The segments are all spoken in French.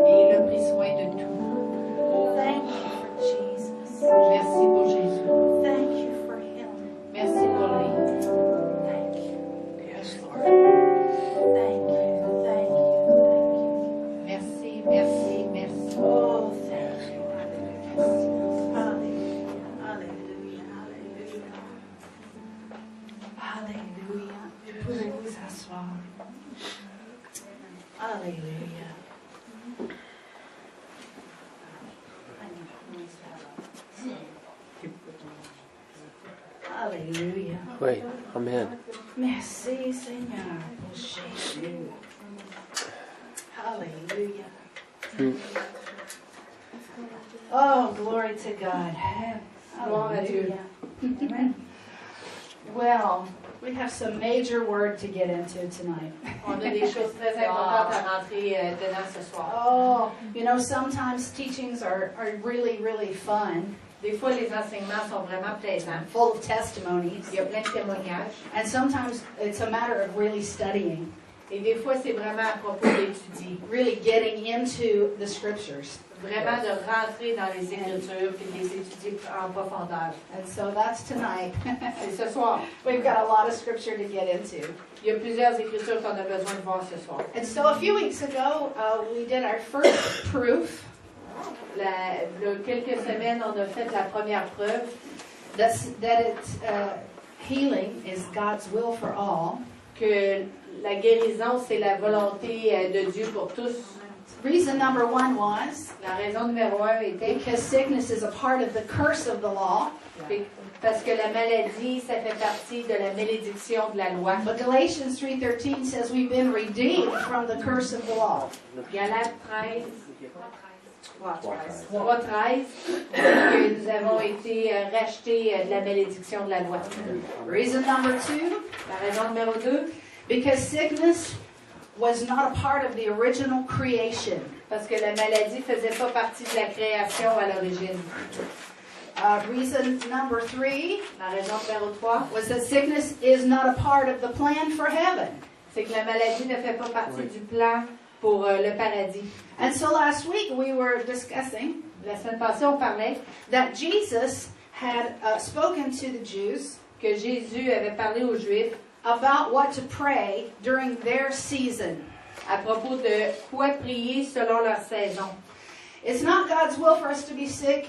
Et il a pris soin de tout. Thank you for Jesus. Merci pour Jésus. Thank you for him. Merci pour lui. Thank you. Yes, Lord. Thank you. Thank you. Merci, merci, merci. Oh, thank you. Hallelujah. Hallelujah. Hallelujah. Hallelujah. Vous pouvez vous asseoir. Hallelujah. Hallelujah. Oui, Amen. Merci Seigneur pour Jésus. Hallelujah. Oh, glory to God. Hallelujah. Amen. Well, we have some major word to get into tonight. On a des choses très importantes à rentrer dedans ce soir. Oh, you know, sometimes teachings are really, really fun, Des fois, les enseignements sont vraiment plaisants. full of testimonies. Il y a plein de témoignages. And sometimes it's a matter of really studying, Et des fois, c'est vraiment à propos d'étudier. really getting into the scriptures. Vraiment de rentrer dans les Écritures et de les étudier en profondeur. And so that's tonight. C'est ce soir. We've got a lot of scripture to get into. Il y a plusieurs Écritures qu'on a besoin de voir ce soir. And so a few weeks ago, we did our first proof Quelques semaines, on a fait la première preuve that healing is God's will for all. que la guérison, c'est la volonté de Dieu pour tous. Reason number one was La raison numéro 1 était because sickness is a part of the curse of the law. parce que la maladie, ça fait partie de la malédiction de la loi. But Galatians 3:13 says we've been redeemed from the curse of the law. Galates 13, 3:13, que nous avons été rachetés de la malédiction de la loi. Reason number two, La raison numéro 2, because sickness was not a part of the original creation. parce que la maladie ne faisait pas partie de la création à l'origine. Reason number three La raison numéro 3, was that sickness is not a part of the plan for heaven. c'est que la maladie ne fait pas partie du plan pour le paradis. And so last week we were discussing La semaine passée, on parlait that Jesus had spoken to the Jews que Jésus avait parlé aux Juifs about what to pray during their season. à propos de quoi prier selon leur saison. It's not God's will for us to be sick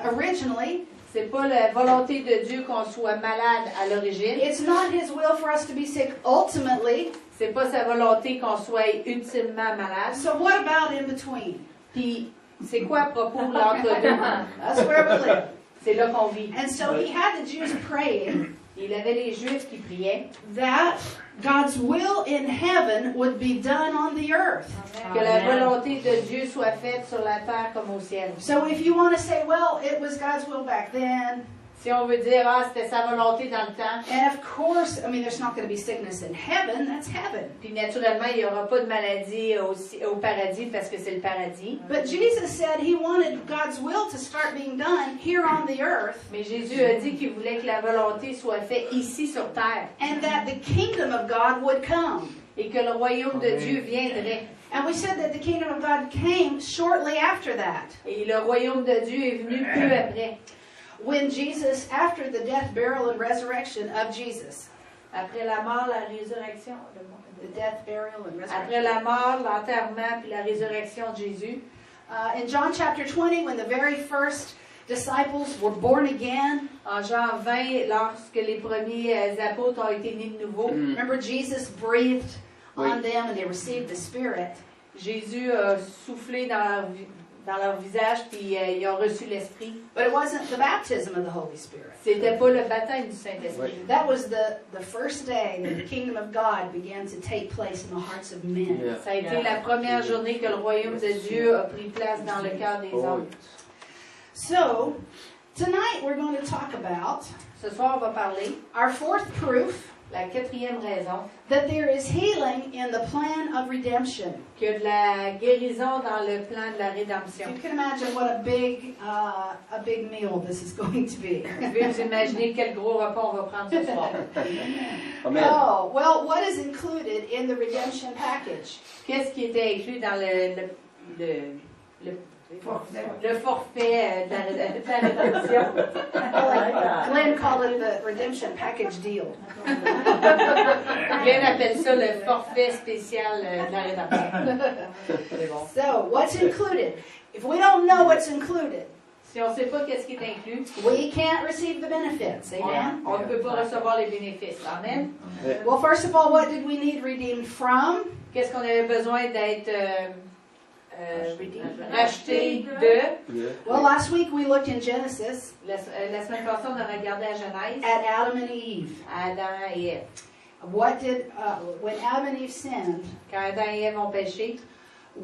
originally. C'est pas la volonté de Dieu qu'on soit malade à l'origine. It's not His will for us to be sick ultimately. C'est pas sa volonté qu'on soit ultimement malade. So what about in between? Puis, c'est quoi à propos de l'entre-deux? That's where we live. C'est là qu'on vit. And so He had the Jews praying Il avait les Juifs qui priaient that God's will in heaven would be done on the earth. que la volonté de Dieu soit faite sur la terre comme au ciel. So if you want to say, well, it was God's will back then, Si on veut dire, ah, c'était sa volonté dans le temps, and of course, I mean, there's not going to be sickness in heaven, that's heaven. puis naturellement, il n'y aura pas de maladie au paradis parce que c'est le paradis. But Jesus said He wanted God's will to start being done here on the earth, Mais Jésus a dit qu'il voulait que la volonté soit faite ici sur terre and that the kingdom of God would come. et que le royaume de Dieu viendrait. And we said that the kingdom of God came shortly after that. Et le royaume de Dieu est venu peu après. When Jesus, after the death, burial, and resurrection of Jesus, Après la mort, la résurrection. the death, burial, and Après resurrection. la mort, l'enterrement puis la résurrection de Jésus. In John chapter 20, when the very first disciples were born again, En Jean 20, lorsque les premiers apôtres ont été nés de nouveau, remember Jesus breathed Oui. on them and they received the Spirit. Jésus a soufflé dans leur visage puis ils ont reçu l'Esprit. But it wasn't the baptism of the Holy Spirit. C'était pas le baptême du Saint-Esprit. That was the first day that the kingdom of God began to take place in the hearts of men. Yeah. Ça a été la première journée que le royaume de Dieu a pris place dans le cœur des hommes. So, tonight we're going to talk about Ce soir, on va parler our fourth proof la quatrième raison that there is healing in the plan of redemption. qu'il y a de la guérison dans le plan de la rédemption. You can imagine what a big meal this is going to be. Vous pouvez vous imaginer quel gros repas on va prendre ce soir. Amen. Oh, well, what is included in the redemption package? Qu'est-ce qui était inclus dans le forfait de la rédemption. Glenn called it the redemption package deal. Glenn appelle ça le forfait spécial de la rédemption. C'est bon. So, what's included? If we don't know what's included, Si on ne sait pas qu'est-ce qui est inclus, we can't receive the benefits. Amen? on ne peut pas recevoir les bénéfices. Amen. Well, first of all, what did we need redeemed from? Qu'est-ce qu'on avait besoin d'être racheté de? Well, last week we looked in Genesis La semaine passée, on a regardé à Genèse, at Adam and Eve. Adam et Ève. What did, when Adam and Eve sinned, Quand Adam et Ève ont péché,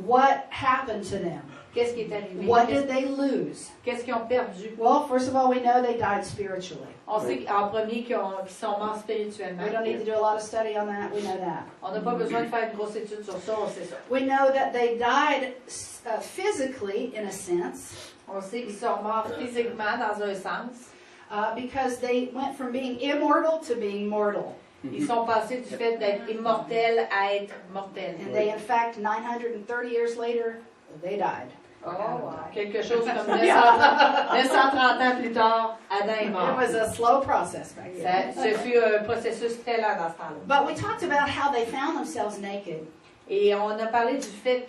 what happened to them? qu'est-ce qui est arrivé? What did they lose? Qu'est-ce qu'ils ont perdu? Well, first of all, we know they died spiritually. On sait en premier qu'ils sont morts spirituellement. We don't need to do a lot of study on that. We know that. On n'a pas besoin de faire une grosse étude sur ça, on sait ça. We know that they died physically, in a sense, On sait qu'ils sont morts physiquement dans un sens. because they went from being immortal to being mortal. Ils sont passés du fait d'être immortels à être mortels. And they, in fact, 930 years later, they died. Quelque chose comme 930 ans plus tard, Adam est It mort. was a slow process back then. Ce fut un processus très lent dans ce temps-là. But we talked about how they found themselves naked. Et on a parlé du fait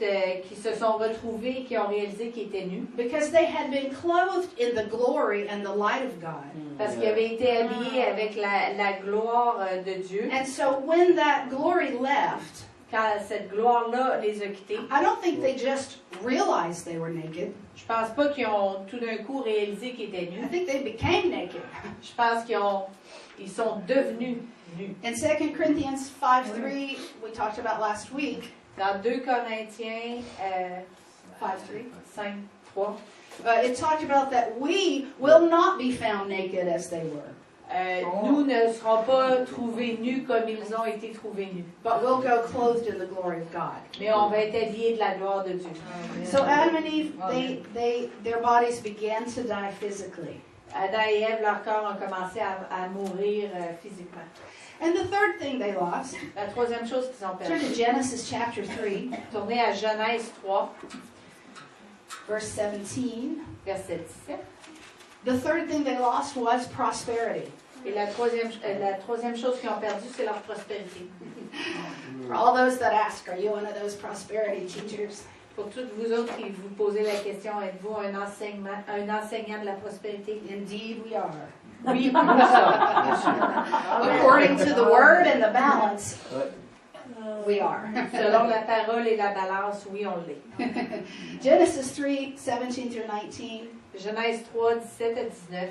qu'ils se sont retrouvés, qu'ils ont réalisé qu'ils étaient nus. Because they had been clothed in the glory and the light of God. Parce qu'ils avaient été habillés avec la gloire de Dieu. And so when that glory left, Quand cette gloire-là les a quittés, I don't think they just realized they were naked. je pense pas qu'ils ont tout d'un coup réalisé qu'ils étaient I nus. think they became naked. Je pense qu'ils sont devenus nus. In 2 Corinthians 5:3, we talked about last week, Dans 2 Corinthiens 5:3, 5:3, it talked about that we will not be found naked as they were, nous ne serons pas trouvés nus comme ils ont été trouvés nus. but we'll go clothed in the glory of God. Mais on va être habillés de la gloire de Dieu. So Adam and Eve, their bodies began to die physically. Adam et Ève, leur corps ont commencé à mourir physiquement. And the third thing they lost, La troisième chose qu'ils ont turn perdue, to Genesis chapter 3, tournez à Genèse 3, verse 17. verset 17. The third thing they lost was prosperity. Et la troisième chose qu'ils ont perdue, c'est leur prospérité. For all those that ask, are you one of those prosperity teachers? Pour toutes vous autres qui vous posez la question, êtes-vous un enseignant de la prospérité? Indeed, we are. Oui, nous sommes. According to the word and the balance, we are. Selon la parole et la balance, oui, on l'est. Genesis 3, 17 through 19. Genèse 3, 17 à 19.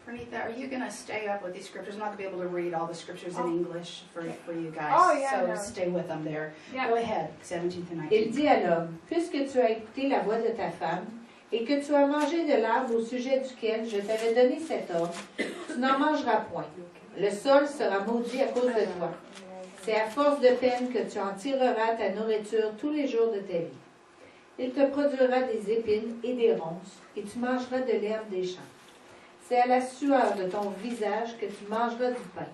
Pranitha, are you going to stay up with these scriptures? I'm not going to be able to read all the scriptures in English for you guys. Oh, yeah, so no. stay with them there. Yeah. Go ahead, 17 through Il 19. dit à l'homme, puisque tu as écouté la voix de ta femme, et que tu as mangé de l'arbre au sujet duquel je t'avais donné cet ordre, tu n'en mangeras point. Le sol sera maudit à cause de toi. C'est à force de peine que tu en tireras ta nourriture tous les jours de ta vie. Il te produira des épines et des ronces, et tu mangeras de l'herbe des champs. C'est à la sueur de ton visage que tu mangeras du pain,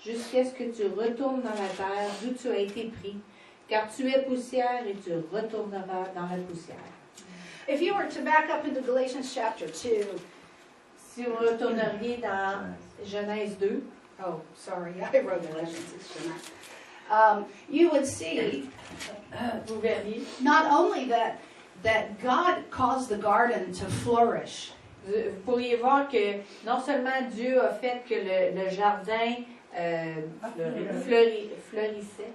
jusqu'à ce que tu retournes dans la terre d'où tu as été pris, car tu es poussière et tu retourneras dans la poussière. If you were to back up into Galatians chapter 2, Si vous retourneriez dans Genèse 2, oh, sorry, I wrote Galatians, it's Shemaiah. You would see vous verriez, not only that God caused the garden to flourish, vous pourriez voir que non seulement Dieu a fait que le jardin fleurissait,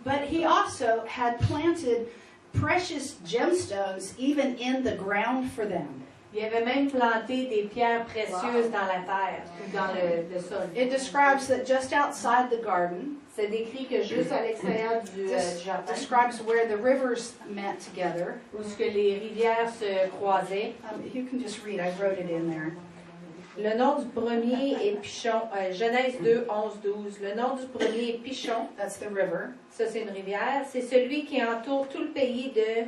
but He also had planted precious gemstones even in the ground for them. il avait même planté des pierres précieuses dans la terre, ou dans le sol. It describes that just outside the garden, C'est décrit que juste à l'extérieur du jardin, describes where the rivers met together. où ce que les rivières se croisaient, You can just read, I wrote it in there. le nom du premier est Pichon, Genèse 2, 11, 12. Le nom du premier est Pichon, That's the river. ça c'est une rivière, c'est celui qui entoure tout le pays de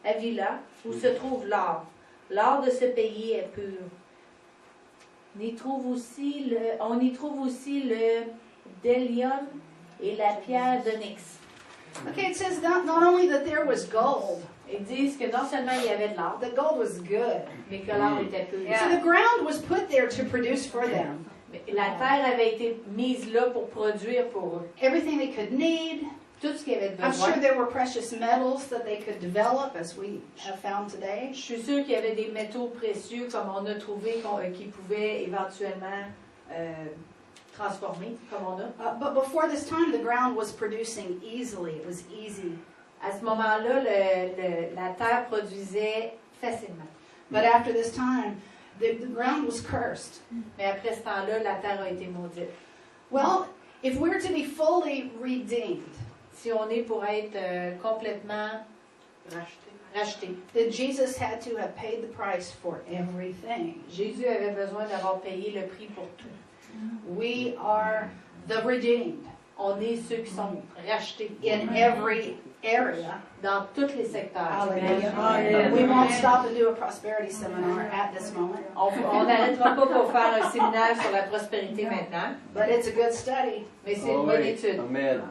Havila, où se trouve l'or. L'or de ce pays est pur. On y trouve aussi le bdellium et la pierre d'onyx. Okay, it says not only that there was gold, Ils disent que non seulement il y avait de l'or, the gold was good. mais que l'or était peu. So the ground was put there to produce for them La terre avait été mise là pour produire pour eux. everything they could need. Tout ce qu'ils avaient I'm besoin. sure there were precious metals that they could develop, as we have found today. Je suis sûre qu'il y avait des métaux précieux comme on a trouvé qui pouvaient éventuellement transformer, comme on a. But before this time, the ground was producing easily. It was easy. À ce moment-là, la terre produisait facilement. But after this time, the ground was cursed. Mais après ce temps-là, la terre a été maudite. Well, if we're to be fully redeemed, Si on est pour être complètement racheté, then Jesus had to have paid the price for everything. Jésus avait besoin d'avoir payé le prix pour tout. We are the redeemed On est ceux qui sont rachetés in every area. dans tous les secteurs. Hallelujah. We won't stop and do a prosperity seminar at this moment, On n'arrêtera pas pour faire un séminaire sur la prospérité maintenant, but it's a good study. mais c'est une bonne étude. Amen.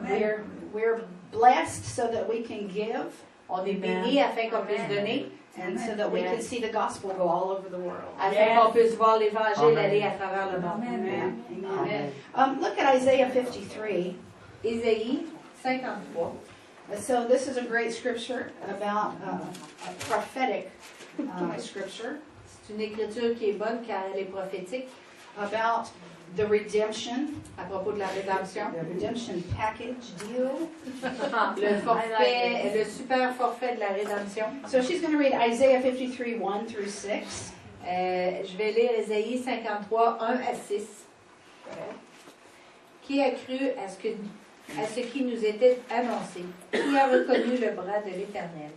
We're blessed so that we can give On est bénis afin qu'on puisse donner, and so that we can see the gospel go all over the world. afin qu'on puisse voir l'Évangile aller à travers le monde. Amen. Amen. Look at Isaiah 53. Ésaïe 53. So this is a great scripture about a prophetic scripture C'est une écriture qui est bonne car elle est prophétique about the redemption, à propos de la rédemption. the redemption package deal. Le forfait, le super forfait de la rédemption. So she's going to read Isaiah 53, 1 through 6. Je vais lire Ésaïe 53, 1 à 6. Qui a cru à ce qui nous était annoncé? Qui a reconnu le bras de l'Éternel?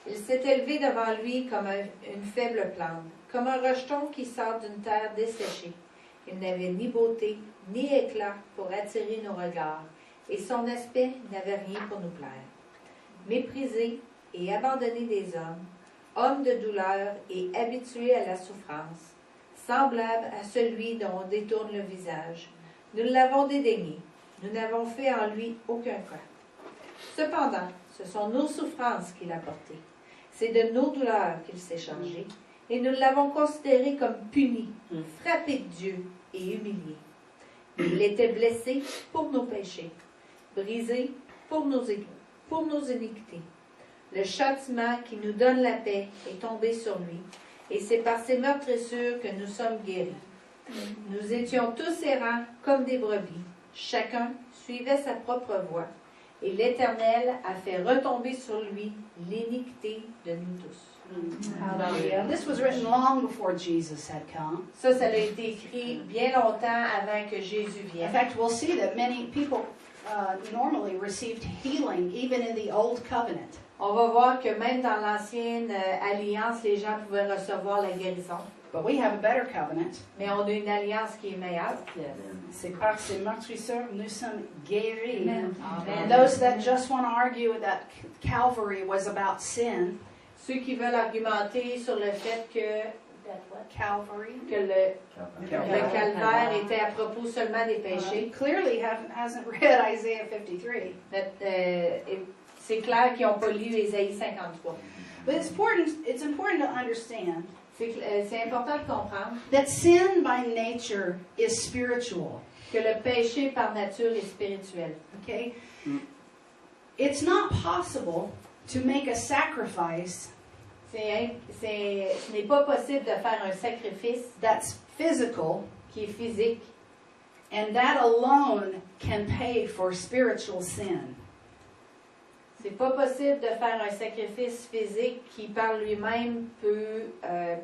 Il s'est élevé devant lui comme une faible plante, comme un rejeton qui sort d'une terre desséchée. Il n'avait ni beauté, ni éclat pour attirer nos regards, et son aspect n'avait rien pour nous plaire. Méprisé et abandonné des hommes, homme de douleur et habitué à la souffrance, semblable à celui dont on détourne le visage, nous l'avons dédaigné, nous n'avons fait en lui aucun cas. Cependant, ce sont nos souffrances qu'il a portées, c'est de nos douleurs qu'il s'est chargé, et nous l'avons considéré comme puni, frappé de Dieu et humilié. Il était blessé pour nos péchés, brisé pour nos iniquités. Le châtiment qui nous donne la paix est tombé sur lui, et c'est par ses meurtrissures que nous sommes guéris. Nous étions tous errants comme des brebis, chacun suivait sa propre voie, et l'Éternel a fait retomber sur lui l'iniquité de nous tous. Hallelujah. This was written long before Jesus had come. Ça a été écrit bien longtemps avant que Jésus In vienne. fact, we'll see that many people normally received healing even in the Old Covenant. On va voir que même dans l'ancienne alliance, les gens pouvaient recevoir la guérison. But we have a better covenant. Mais on a une alliance qui est meilleure. C'est par ses meurtrisseurs nous sommes guéris. Amen. And those that just want to argue that Calvary was about sin, Ceux qui veulent argumenter sur le fait que Calvary le calvaire était à propos seulement des péchés, clearly hasn't read Isaiah 53. c'est clair qu'ils n'ont pas lu Ésaïe 53. But it's important to understand C'est important de comprendre that sin by nature is spiritual. que le péché par nature est spirituel. Okay? It's not possible to make a sacrifice Ce n'est pas possible de faire un sacrifice that's physical, qui est physique and that alone can pay for spiritual sin. C'est pas possible de faire un sacrifice physique qui par lui-même peut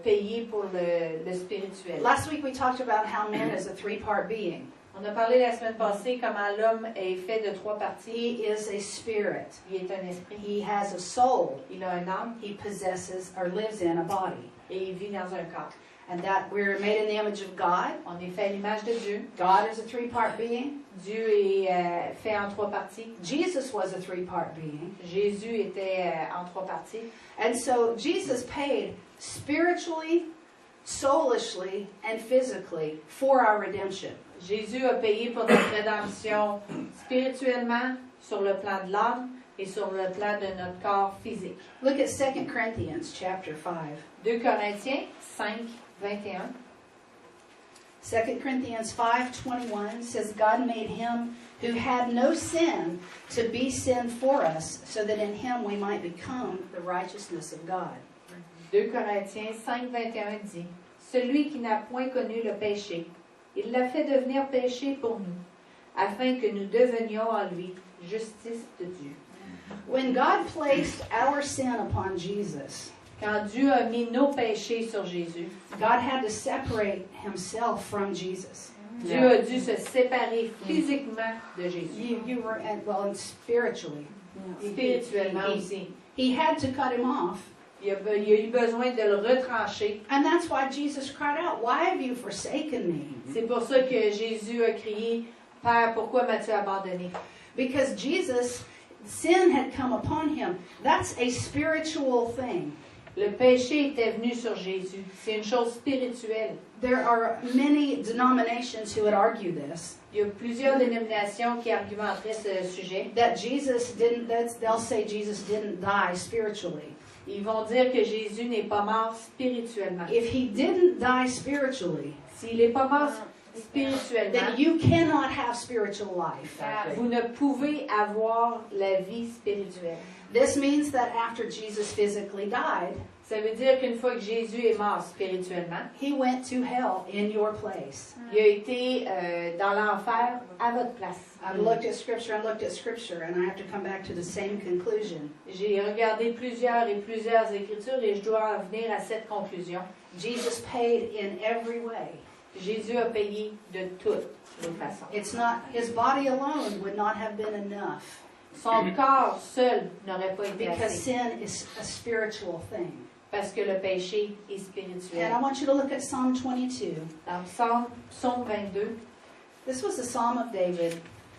payer pour le spirituel. Last week we talked about how man is a three-part being. On a parlé la semaine passée comment l'homme est fait de 3 parties. He is a spirit. Il est un esprit, He has a soul. il a un âme He possesses or lives in a body. et il vit dans un corps. And that we're made in the image of God. On est fait à l'image de Dieu. God is a three-part being. Dieu est fait en 3 parties. Jesus was a three-part being. Jésus était en 3 parties. And so Jesus paid spiritually, soulishly, and physically for our redemption. Jésus a payé pour notre rédemption spirituellement, sur le plan de l'âme et sur le plan de notre corps physique. Look at 2 Corinthians chapter 5. 2 Corinthiens 5, 21. 2 Corinthians 5:21 says, God made him who had no sin to be sin for us, so that in him we might become the righteousness of God. 2 Corinthiens 5, 21 dit, celui qui n'a point connu le péché, il l'a fait devenir péché pour nous, afin que nous devenions en lui justice de Dieu. When God placed our sin upon Jesus, Quand Dieu a mis nos péchés sur Jésus, God had to separate himself from Jesus. Dieu a dû se séparer physiquement de Jésus, You were, and spiritually. spirituellement aussi. He had to cut him off. Il a eu besoin de le retrancher. And that's why Jesus cried out, why have you forsaken me? C'est pour ça que Jésus a crié, Père, pourquoi m'as-tu abandonné? Because Jesus, sin had come upon him. That's a spiritual thing. Le péché était venu sur Jésus. C'est une chose spirituelle. There are many denominations who would argue this. Il y a plusieurs dénominations qui argumenteraient ce sujet. That Jesus didn't, they'll say Jesus didn't die spiritually. Ils vont dire que Jésus n'est pas mort spirituellement. If he didn't die spiritually, S'il n'est pas mort spirituellement, then you cannot have spiritual life. vous ne pouvez avoir la vie spirituelle. This means that after Jesus physically died, Ça veut dire qu'une fois que Jésus est mort spirituellement, he went to hell in your place. il a été dans l'enfer à votre place. I've looked at scripture and I have to come back to the same conclusion. J'ai regardé plusieurs écritures et je dois en venir à cette conclusion. Jesus paid in every way. Jésus a payé de toutes les façons. It's not, his body alone would not have been enough. Son corps seul n'aurait pas été Because assez. sin is a spiritual thing. Parce que le péché est And spirituel. I want you to look at Psalm 22. Dans Psaume 22, This was a Psalm of David.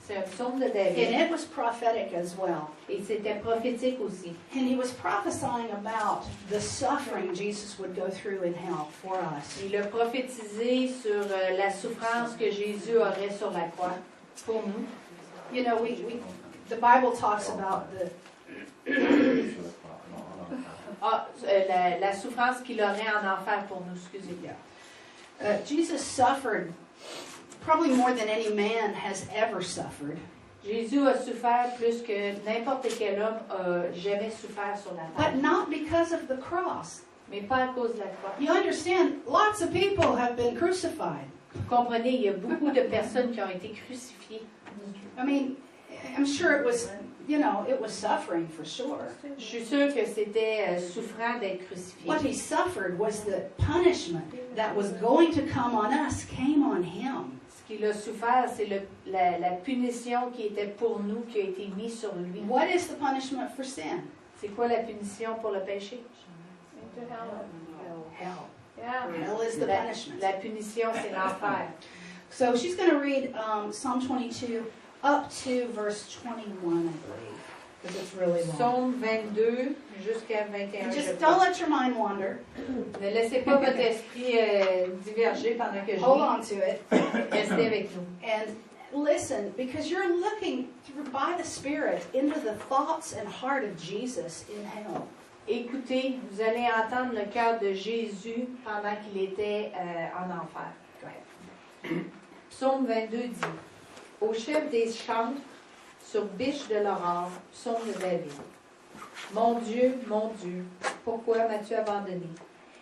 c'est un psaume de And David. it was prophetic as well. Et c'était prophétique aussi. And he was prophesying about the suffering Jesus would go through in hell for us. Il a prophétisé sur la souffrance que Jésus aurait sur la croix pour nous. You know, the Bible talks about La souffrance qu'il aurait en enfer pour nous, excusez-moi. Jesus suffered probably more than any man has ever suffered. Jésus a souffert plus que n'importe quel homme a jamais souffert sur la terre. But not because of the cross. Mais pas à cause de la croix. You understand, lots of people have been crucified. Vous comprenez, il y a beaucoup de personnes qui ont été crucifiées. I mean, I'm sure it was, it was suffering for sure. Je suis sûre que c'était souffrant d'être crucifié. What he suffered was the punishment that was going to come on us came on him. Ce qu'il a souffert, c'est la punition qui était pour nous, qui a été mise sur lui. What is the punishment for sin? C'est quoi la punition pour le péché? Hell. Yeah. Hell is the La, punishment. la punition, c'est l'enfer. So she's going to read Psalm 22 up to verse 21, I believe, because it's really long. Psaume 22 jusqu'à 21. And je just crois. don't let your mind wander. Ne laissez pas votre esprit diverger pendant que je Hold lis. on to it. Restez avec nous. And listen, because you're looking through, by the Spirit into the thoughts and heart of Jesus in hell. Écoutez, vous allez entendre le cœur de Jésus pendant qu'il était en enfer. Go ahead. Psaume 22 dit, au chef des chantres, sur biche de l'aurore, psaume de David. Mon Dieu, pourquoi m'as-tu abandonné?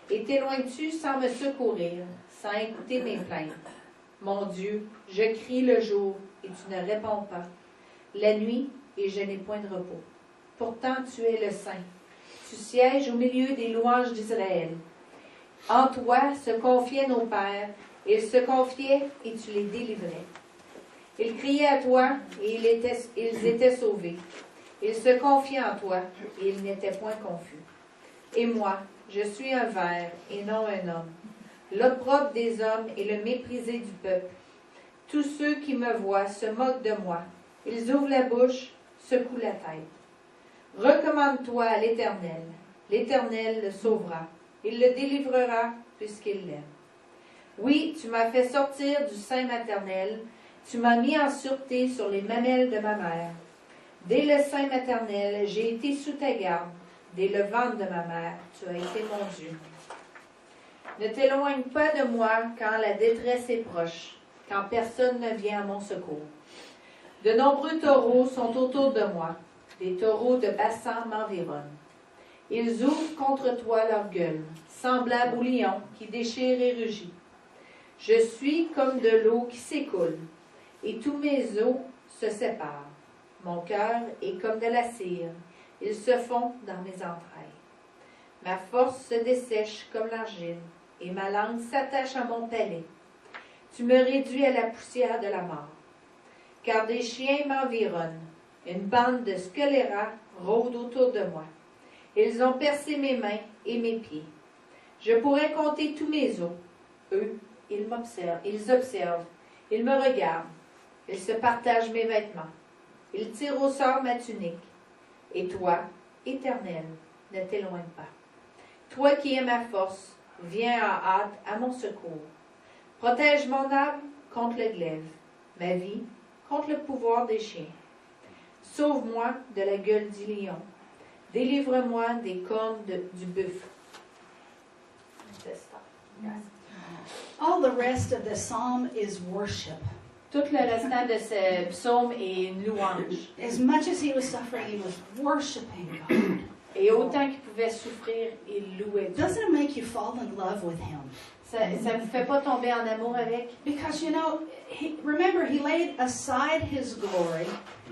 Et t'éloignes-tu sans me secourir, sans écouter mes plaintes? Mon Dieu, je crie le jour, et tu ne réponds pas. La nuit, et je n'ai point de repos. Pourtant, tu es le Saint. Tu sièges au milieu des louanges d'Israël. En toi se confiaient nos pères. Ils se confiaient et tu les délivrais. Ils criaient à toi et ils étaient sauvés. Ils se confiaient en toi et ils n'étaient point confus. Et moi, je suis un ver et non un homme, l'opprobre des hommes et le méprisé du peuple. Tous ceux qui me voient se moquent de moi. Ils ouvrent la bouche, secouent la tête. Recommande-toi à l'Éternel. L'Éternel le sauvera. Il le délivrera puisqu'il l'aime. Oui, tu m'as fait sortir du sein maternel. Tu m'as mis en sûreté sur les mamelles de ma mère. Dès le sein maternel, j'ai été sous ta garde. Dès le ventre de ma mère, tu as été mon Dieu. Ne t'éloigne pas de moi quand la détresse est proche, quand personne ne vient à mon secours. De nombreux taureaux sont autour de moi. Des taureaux de Bassan m'environnent. Ils ouvrent contre toi leur gueule, semblables aux lions qui déchirent et rugissent. Je suis comme de l'eau qui s'écoule, et tous mes os se séparent. Mon cœur est comme de la cire, ils se fond dans mes entrailles. Ma force se dessèche comme l'argile, et ma langue s'attache à mon palais. Tu me réduis à la poussière de la mort. Car des chiens m'environnent, une bande de scélérats rôde autour de moi. Ils ont percé mes mains et mes pieds. Je pourrais compter tous mes os. Eux, ils observent, ils me regardent. Ils se partagent mes vêtements. Ils tirent au sort ma tunique. Et toi, Éternel, ne t'éloigne pas. Toi qui es ma force, viens en hâte à mon secours. Protège mon âme contre le glaive, ma vie contre le pouvoir des chiens. Sauve-moi de la gueule du lion. Délivre-moi des cornes du buffle. All the rest of the psalm is worship. Tout le restant de ce psaume est une louange. As much as he was suffering, he was worshiping God. Et autant qu'il pouvait souffrir, il louait Dieu. Doesn't it make you fall in love with him? Ça ne vous fait pas tomber en amour avec? Because, you know, remember, he laid aside his glory.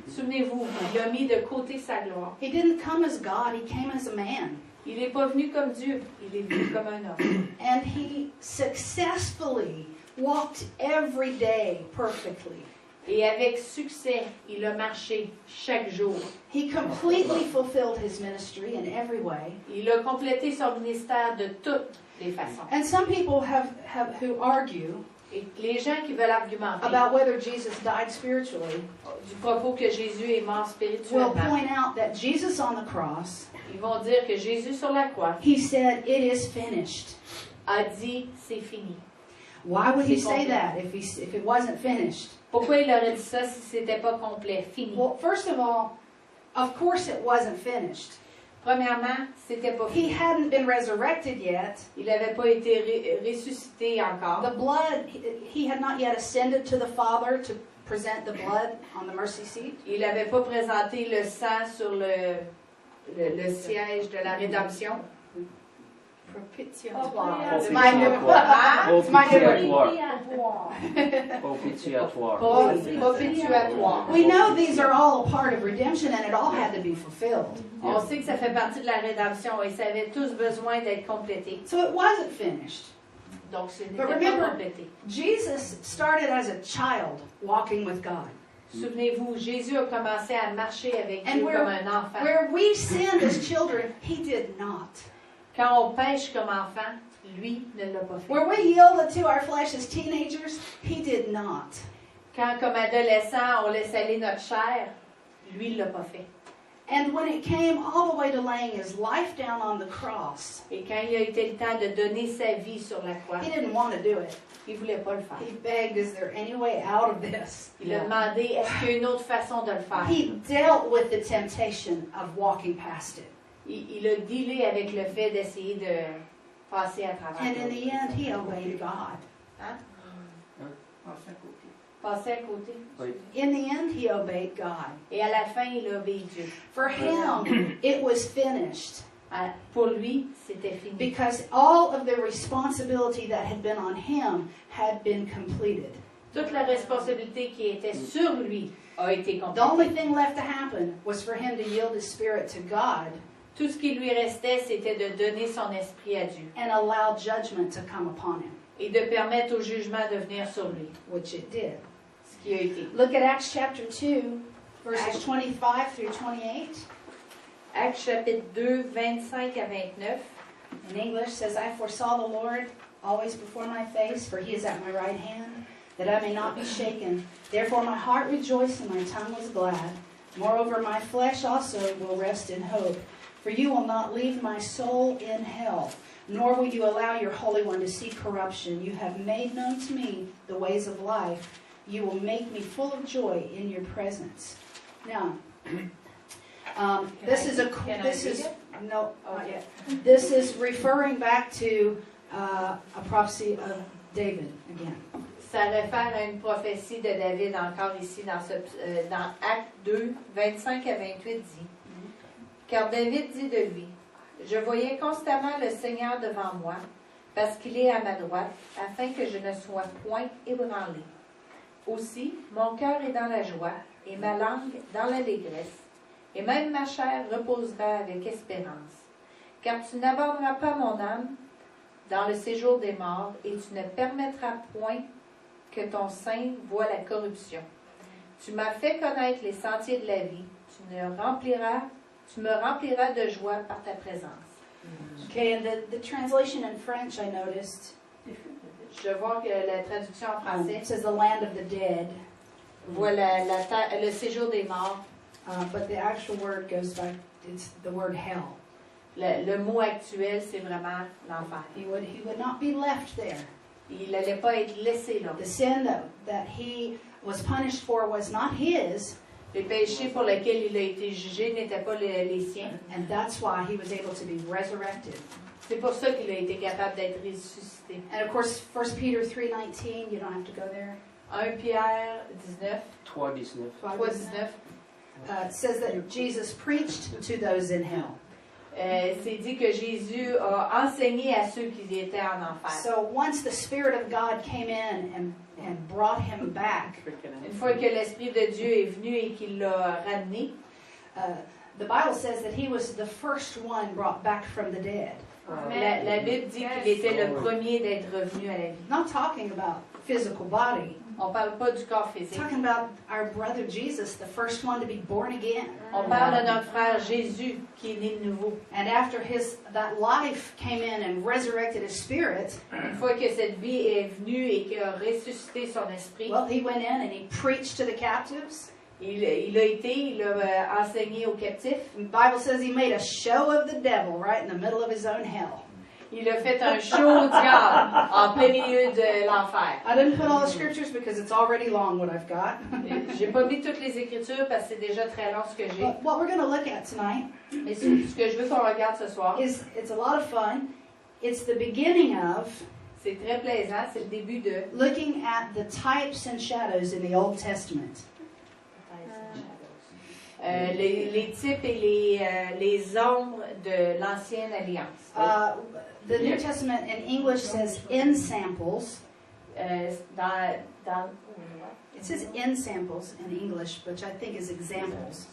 Souvenez-vous, il a mis de côté sa gloire. He didn't come as God, he came as a man. Il n'est pas venu comme Dieu, il est venu comme un homme. And he successfully walked every day perfectly. Et avec succès, il a marché chaque jour. He completely fulfilled his ministry in every way. Il a complété son ministère de toutes les façons. And some people who argue Et les gens qui veulent argumenter about whether Jesus died spiritually du propos que Jésus est mort will spirituellement, point out that Jesus on the cross, ils vont dire que Jésus sur la croix he said, "It is finished." a dit c'est fini. Why would he C'est say complet. that if it wasn't finished? Pourquoi il aurait dit ça si c'était pas complet, fini? Well, first of all, of course it wasn't finished. Premièrement, c'était pas He fini. hadn't been resurrected yet. Il n'avait pas été ressuscité encore. The blood, he had not yet ascended to the Father to present the blood on the mercy seat. Il n'avait pas présenté le sang sur le siège de la rédemption. Propitiatoire. It's my new It's my new Propitiatoire. Propitiatoire. We know these are all a part of redemption and it all had to be fulfilled. On sait que ça fait partie de la rédemption et ça avait tous besoin d'être complété. So it wasn't finished. Donc, ce n'était But pas remember- complété. Jesus started as a child walking with God. Souvenez-vous, Jésus a commencé à marcher avec And Dieu where- comme un enfant. Where we sinned as children, he did not. Quand on pêche comme enfant, lui ne l'a pas fait. Where we yielded to our flesh as teenagers, he did not. Quand, comme adolescent, on laisse aller notre chair, lui ne l'a pas fait. And when it came all the way to laying his life down on the cross, Et quand il a été le temps de donner sa vie sur la croix, he didn't want to do it. il ne voulait pas le faire. He begged, "Is there any way out of this?" Il a demandé, est-ce qu'il y a une autre façon de le faire? He dealt with the temptation of walking past it. Il a dealé avec le fait d'essayer de passer à travers. And in the end, he obeyed God. Passer à côté. In the end, he obeyed God. Et à la fin, il a obéi Dieu. For him, it was finished. Pour lui, c'était fini. Because all of the responsibility that had been on him had been completed. Toute la responsabilité qui était sur lui a été The complétée. only thing left to happen was for him to yield his spirit to God Tout ce qui lui restait, c'était de donner son esprit à Dieu and allow judgment to come upon him, et de permettre au jugement de venir sur lui, which it did. ce qui a été. Look at Acts chapter 2, verses 25 through 28. Actes chapitre 2, 25 à 29. In English says, "I foresaw the Lord always before my face, for he is at my right hand, that I may not be shaken. Therefore my heart rejoiced and my tongue was glad. Moreover, my flesh also will rest in hope. For you will not leave my soul in hell, nor will you allow your Holy One to see corruption. You have made known to me the ways of life. You will make me full of joy in your presence." Now, This is a Can I this read is it? no not Okay. yet. This is referring back to a prophecy of David again. Ça réfère à une prophétie de David encore ici dans Acte 2, 25 à 28 dit. Car David dit de lui, je voyais constamment le Seigneur devant moi, parce qu'il est à ma droite, afin que je ne sois point ébranlé. Aussi, mon cœur est dans la joie, et ma langue dans l'allégresse, et même ma chair reposera avec espérance. Car tu n'abandonneras pas mon âme dans le séjour des morts, et tu ne permettras point que ton sein voie la corruption. Tu m'as fait connaître les sentiers de la vie, tu me rempliras de joie par ta présence. Okay, and the translation in French I noticed Je vois que la traduction en français it says the land of the dead, voit le séjour des morts. but the actual word goes back. It's the word hell. Le mot actuel, c'est vraiment l'enfer. He would not be left there. Il n'allait pas être laissé là. The sin that he was punished for was not his, Les péchés pour lesquels il a été jugé n'étaient pas les siens. and that's why he was able to be resurrected. C'est pour ça qu'il a été capable d'être ressuscité. And of course, 1 Peter 3:19. You don't have to go there. 1 Pierre 19, 3:19. 3:19. Says that Jesus preached to those in hell. C'est dit que Jésus a enseigné à ceux qui étaient en enfer. So once the Spirit of God came in and brought him back, Une fois que l'Esprit de Dieu est venu et qu'il l'a ramené, the Bible says that he was the first one brought back from the dead. la Bible dit qu'il était le premier d'être revenu à la vie. Not talking about physical body. On ne parle pas du corps It's physique. talking about our brother Jesus, the first one to be born again. On parle de notre frère Jésus qui est né de nouveau. And after that life came in and resurrected his spirit, Une fois que cette vie est venue et qu'il a ressuscité son esprit, well, he went in and he preached to the captives. il a enseigné aux captifs. And the Bible says he made a show of the devil right in the middle of his own hell. Il a fait un show au diable en plein milieu de l'enfer. I didn't put all the scriptures because it's already long what I've got. J'ai pas mis toutes les Écritures parce que c'est déjà très long ce que j'ai. But what we're going to look at tonight Mais ce que je veux qu'on regarde ce soir, it's a lot of fun. It's the beginning of c'est très plaisant, c'est le début de looking at the types and shadows in the Old Testament. les types et les ombres de l'Ancienne Alliance. The New Testament in English says in samples. It says in samples in English, which I think is examples.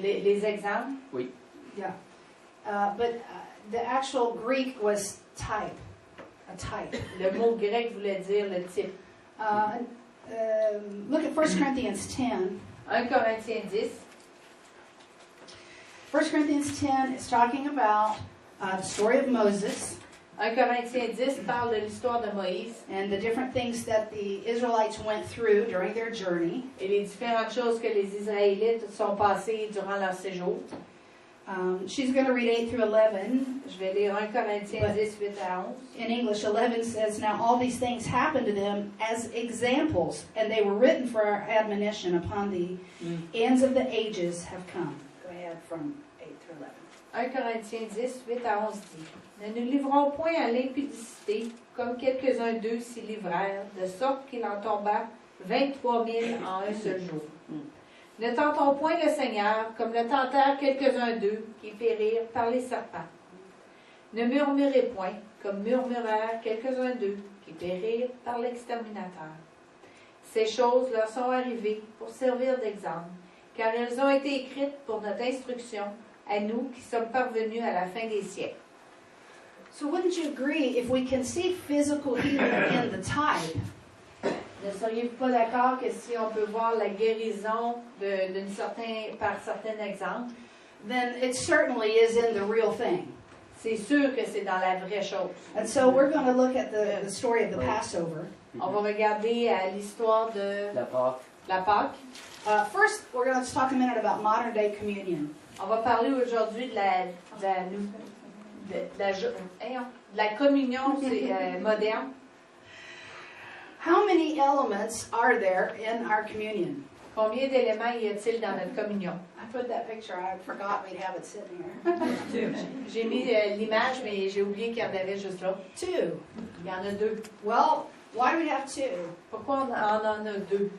Les exemples, Oui. Yeah. But the actual Greek was type, a type. le mot grec voulait dire le type. Look at 1 Corinthians 10. 1 Corinthiens 10, 1 Corinthians 10 is talking about the story of Moses 1 Corinthiens 10 parle de l'histoire de Moïse and the different things that the Israelites went through during their journey. et les différentes choses que les Israélites sont passées durant leur séjour. She's going to read 8 through 11. Je vais lire 1 Corinthiens 10, 8 à 11. In English, 11 says, now all these things happened to them as examples, and they were written for our admonition upon the ends of the ages have come. Go ahead from 8 through 11. 1 Corinthiens 10, 8 à 11 dit, ne nous livrons point à l'impudicité, comme quelques-uns d'eux s'y livrèrent, de sorte qu'il en tomba 23 000 en un seul jour. Ne tentons point le Seigneur, comme le tentèrent quelques-uns d'eux, qui périrent par les serpents. Ne murmurez point, comme murmurèrent quelques-uns d'eux, qui périrent par l'exterminateur. Ces choses leur sont arrivées pour servir d'exemple, car elles ont été écrites pour notre instruction, à nous qui sommes parvenus à la fin des siècles. So wouldn't you agree, if we can see physical healing in the type, Ne seriez-vous pas d'accord que si on peut voir la guérison par certains exemples, then it certainly is in the real thing. c'est sûr que c'est dans la vraie chose. And so we're going to look at the story of the Passover. On va regarder à l'histoire de La Pâque. la Pâque. First, we're going to talk a minute about modern day communion. On va parler aujourd'hui de la communion moderne. How many elements are there in our communion? Combien d'éléments y a-t-il dans notre communion? I put that picture, I forgot we'd have it sitting here. J'ai mis l'image, mais j'ai oublié qu'il y en avait juste là. 2. Il y en a 2. Well, why do we have 2? Pourquoi on en a 2?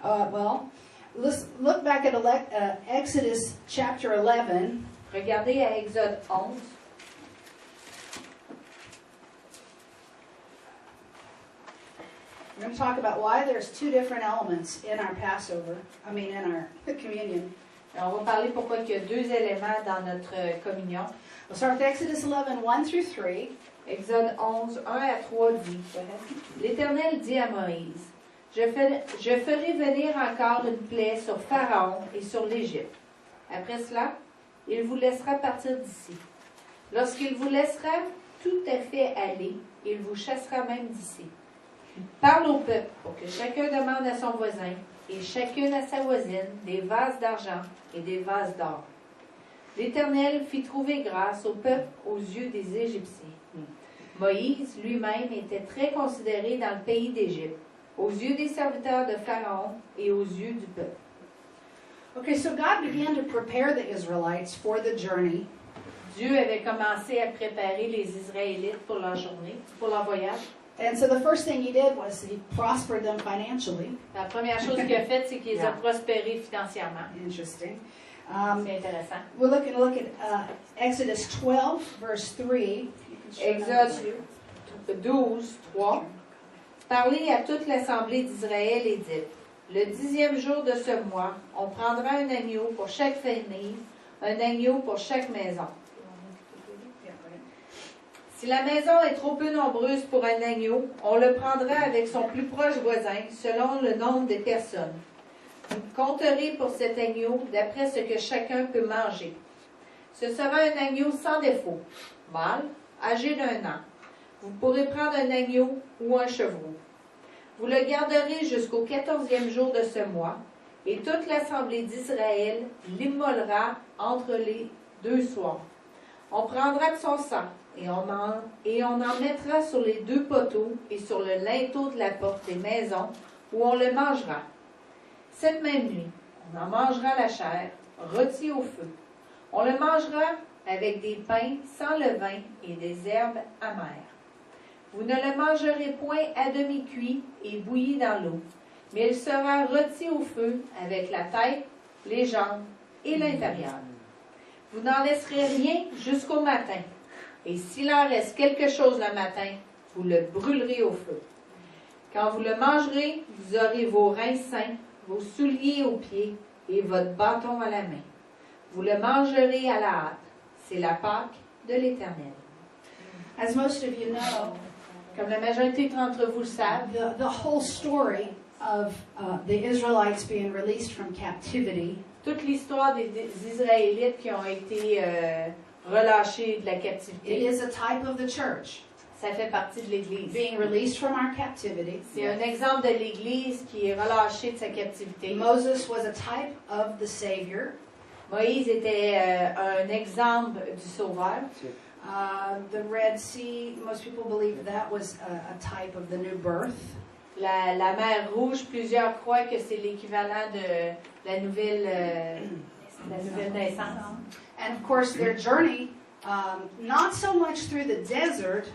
Well, let's look back at Exodus chapter 11. Regardez à Exode 11. We're going to talk about why there's 2 different elements in our Passover, in our communion. Et on va parler pourquoi il y a 2 éléments dans notre communion. We'll start with Exodus 11, 1 through 3. Exode 11, 1 à 3 dit, l'Éternel dit à Moïse, je ferai venir encore une plaie sur Pharaon et sur l'Égypte. Après cela, il vous laissera partir d'ici. Lorsqu'il vous laissera tout à fait aller, il vous chassera même d'ici. Parle au peuple pour que chacun demande à son voisin et chacune à sa voisine des vases d'argent et des vases d'or. L'Éternel fit trouver grâce au peuple aux yeux des Égyptiens. Moïse lui-même était très considéré dans le pays d'Égypte, aux yeux des serviteurs de Pharaon et aux yeux du peuple. Okay, so God began to prepare the Israelites for the journey. Dieu avait commencé à préparer les Israélites pour leur journée, pour leur voyage. And so the first thing he did was he prospered them financially. La première chose qu'il a faite, c'est qu'il les a prospérés financièrement. Interesting. C'est intéressant. We're looking to look at Exodus 12, verse 3. Exode 12, 3. Parlez à toute l'assemblée d'Israël et dites, le 10e jour de ce mois, on prendra un agneau pour chaque famille, un agneau pour chaque maison. Si la maison est trop peu nombreuse pour un agneau, on le prendra avec son plus proche voisin, selon le nombre des personnes. Vous compterez pour cet agneau d'après ce que chacun peut manger. Ce sera un agneau sans défaut, mâle, âgé d'1 an. Vous pourrez prendre un agneau ou un chevreau. Vous le garderez jusqu'au 14e jour de ce mois, et toute l'assemblée d'Israël l'immolera entre les 2 soirs. On prendra de son sang, et on en mettra sur les 2 poteaux et sur le linteau de la porte des maisons, où on le mangera. Cette même nuit, on en mangera la chair, rôtie au feu. On le mangera avec des pains sans levain et des herbes amères. Vous ne le mangerez point à demi-cuit et bouilli dans l'eau, mais il sera rôti au feu avec la tête, les jambes et l'intérieur. Vous n'en laisserez rien jusqu'au matin, et s'il en reste quelque chose le matin, vous le brûlerez au feu. Quand vous le mangerez, vous aurez vos reins sains, vos souliers aux pieds et votre bâton à la main. Vous le mangerez à la hâte. C'est la Pâque de l'Éternel. As most of you know, Comme la majorité d'entre vous le savent, the whole story of the Israelites being released from captivity toute l'histoire des Israélites qui ont été relâchés de la it captivité, is a type of the church ça fait partie de l'Église. being released from our captivity. C'est un exemple de l'Église qui est relâchée de sa captivité. Moses was a type of the Savior. Moïse était un exemple du Sauveur. The Red Sea, most people believe that was a type of the new birth. La mer Rouge, plusieurs croient que c'est l'équivalent de la nouvelle naissance. And of course, their journey, not so much through the desert,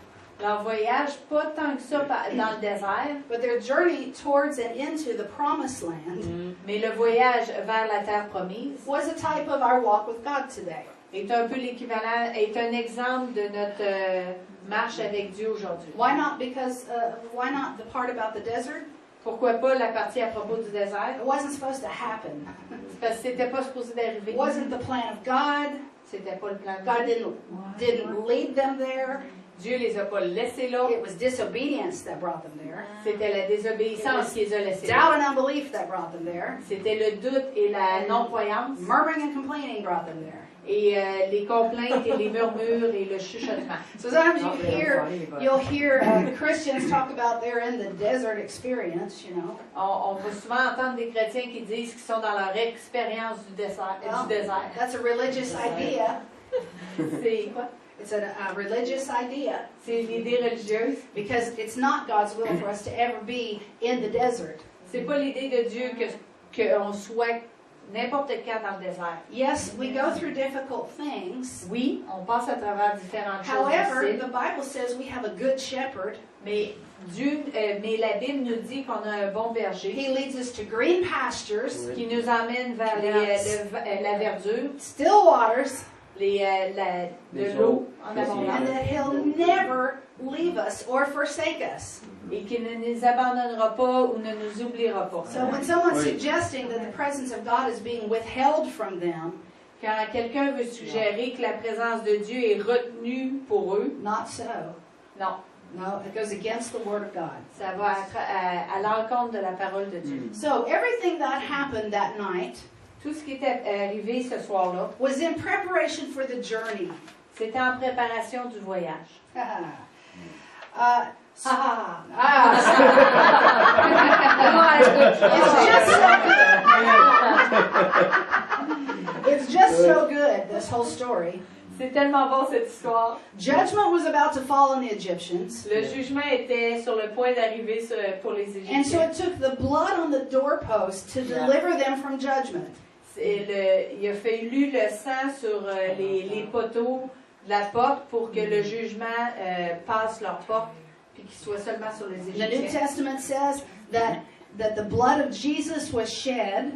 Leur voyage, pas tant que ça dans le désert, but their journey towards and into the promised land mais le voyage vers la terre promise was a type of our walk with God today. est un peu l'équivalent, est un exemple de notre marche avec Dieu aujourd'hui. Why not? Because why not the part about the desert? Pourquoi pas la partie à propos du désert? It wasn't supposed to happen. C'est parce que c'était pas supposé d'arriver. It wasn't the plan of God. C'était pas le plan de God Dieu. didn't lead them there. Dieu les a pas laissés là. It was disobedience that brought them there. C'était la désobéissance qui les a laissés Doubt là. and unbelief that brought them there. C'était le doute et la non-croyance. Murmuring and complaining brought them there. Et les complaintes et les murmures et le chuchotement. So sometimes you'll hear Christians talk about they're in the desert experience, you know. On va souvent entendre des chrétiens qui disent qu'ils sont dans leur expérience du désert. That's a religious idea. C'est quoi? It's a religious idea C'est l'idée religieuse. because it's not God's will for us to ever be in the desert. C'est pas l'idée de Dieu qu'on soit n'importe quand dans le désert. Yes, we go through difficult things. Oui, on passe à travers différentes choses However, difficiles, the Bible says we have a good shepherd. mais mais la Bible nous dit qu'on a un bon berger He leads us to green pastures, qui nous emmène vers la verdure, still waters, de l'eau en and abondance, that He'll never leave us or forsake us. et qui ne nous abandonnera pas ou ne nous oubliera pas. So when someone's Oui. suggesting that the presence of God is being withheld from them, Quand quelqu'un veut suggérer que la présence de Dieu est retenue pour eux, not so. non, No, it goes against the Word of God. ça va être à l'encontre de la parole de Dieu. So everything that happened that night Tout ce qui était arrivé ce soir-là, was in preparation for the journey. c'était en préparation du voyage. uh, Ah! it's just so good, this whole story. C'est tellement bon cette histoire. Judgment was about to fall on the Egyptians. Le jugement était sur le point d'arriver pour les And so Égyptiens. it took the blood on the doorpost to deliver them from judgment. Il a fallu le sang sur les poteaux de la porte pour que le jugement passe leur porte puis qu'il soit seulement sur les The New Égyptiens. Testament says that the blood of Jesus was shed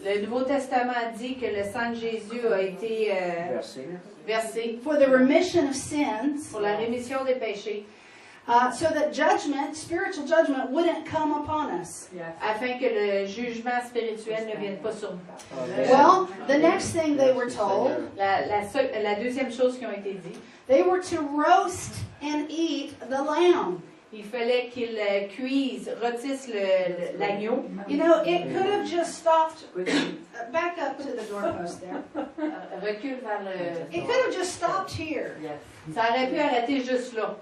Le Nouveau Testament dit que le sang de Jésus a été Merci. versé for the remission of sins, pour la rémission des péchés, so that judgment, spiritual judgment, wouldn't come upon us. afin que le jugement spirituel ne vienne pas sur nous. Amen. Well, the next thing they were told, La deuxième chose qui a été dit, they were to roast and eat the lamb. il fallait qu'ils cuisent, rôtissent l'agneau. You know, it could have just stopped. Back up to the doorpost there. Recule vers le... It could have just stopped here. Ça aurait pu arrêter juste là.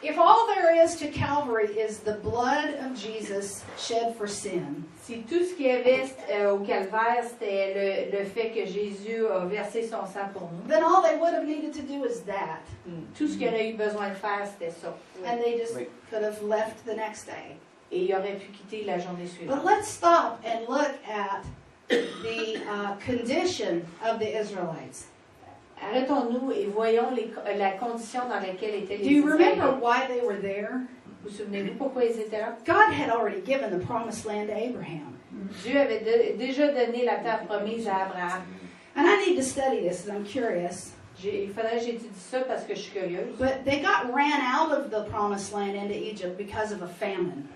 If all there is to Calvary is the blood of Jesus shed for sin, Si tout ce qu'il y avait au calvaire, c'était le fait que Jésus a versé son sang pour nous, then all they would have needed to do is that. tout ce qu'il aurait eu besoin de faire, c'était ça. And they just Oui. could have left the next day. Et il aurait pu quitter la journée suivante. But let's stop and look at the condition of the Israelites. Arrêtons-nous et voyons la condition dans laquelle étaient Do les you remember Israélites. why they were there? Vous souvenez-vous pourquoi ils étaient là? God had already given the promised land to Abraham. Dieu avait déjà donné la terre promise à Abraham. And I need to study this, and I'm curious. Il faudrait que j'étudie ça parce que je suis curieuse. But they got ran out of the promised land into Egypt because of a famine.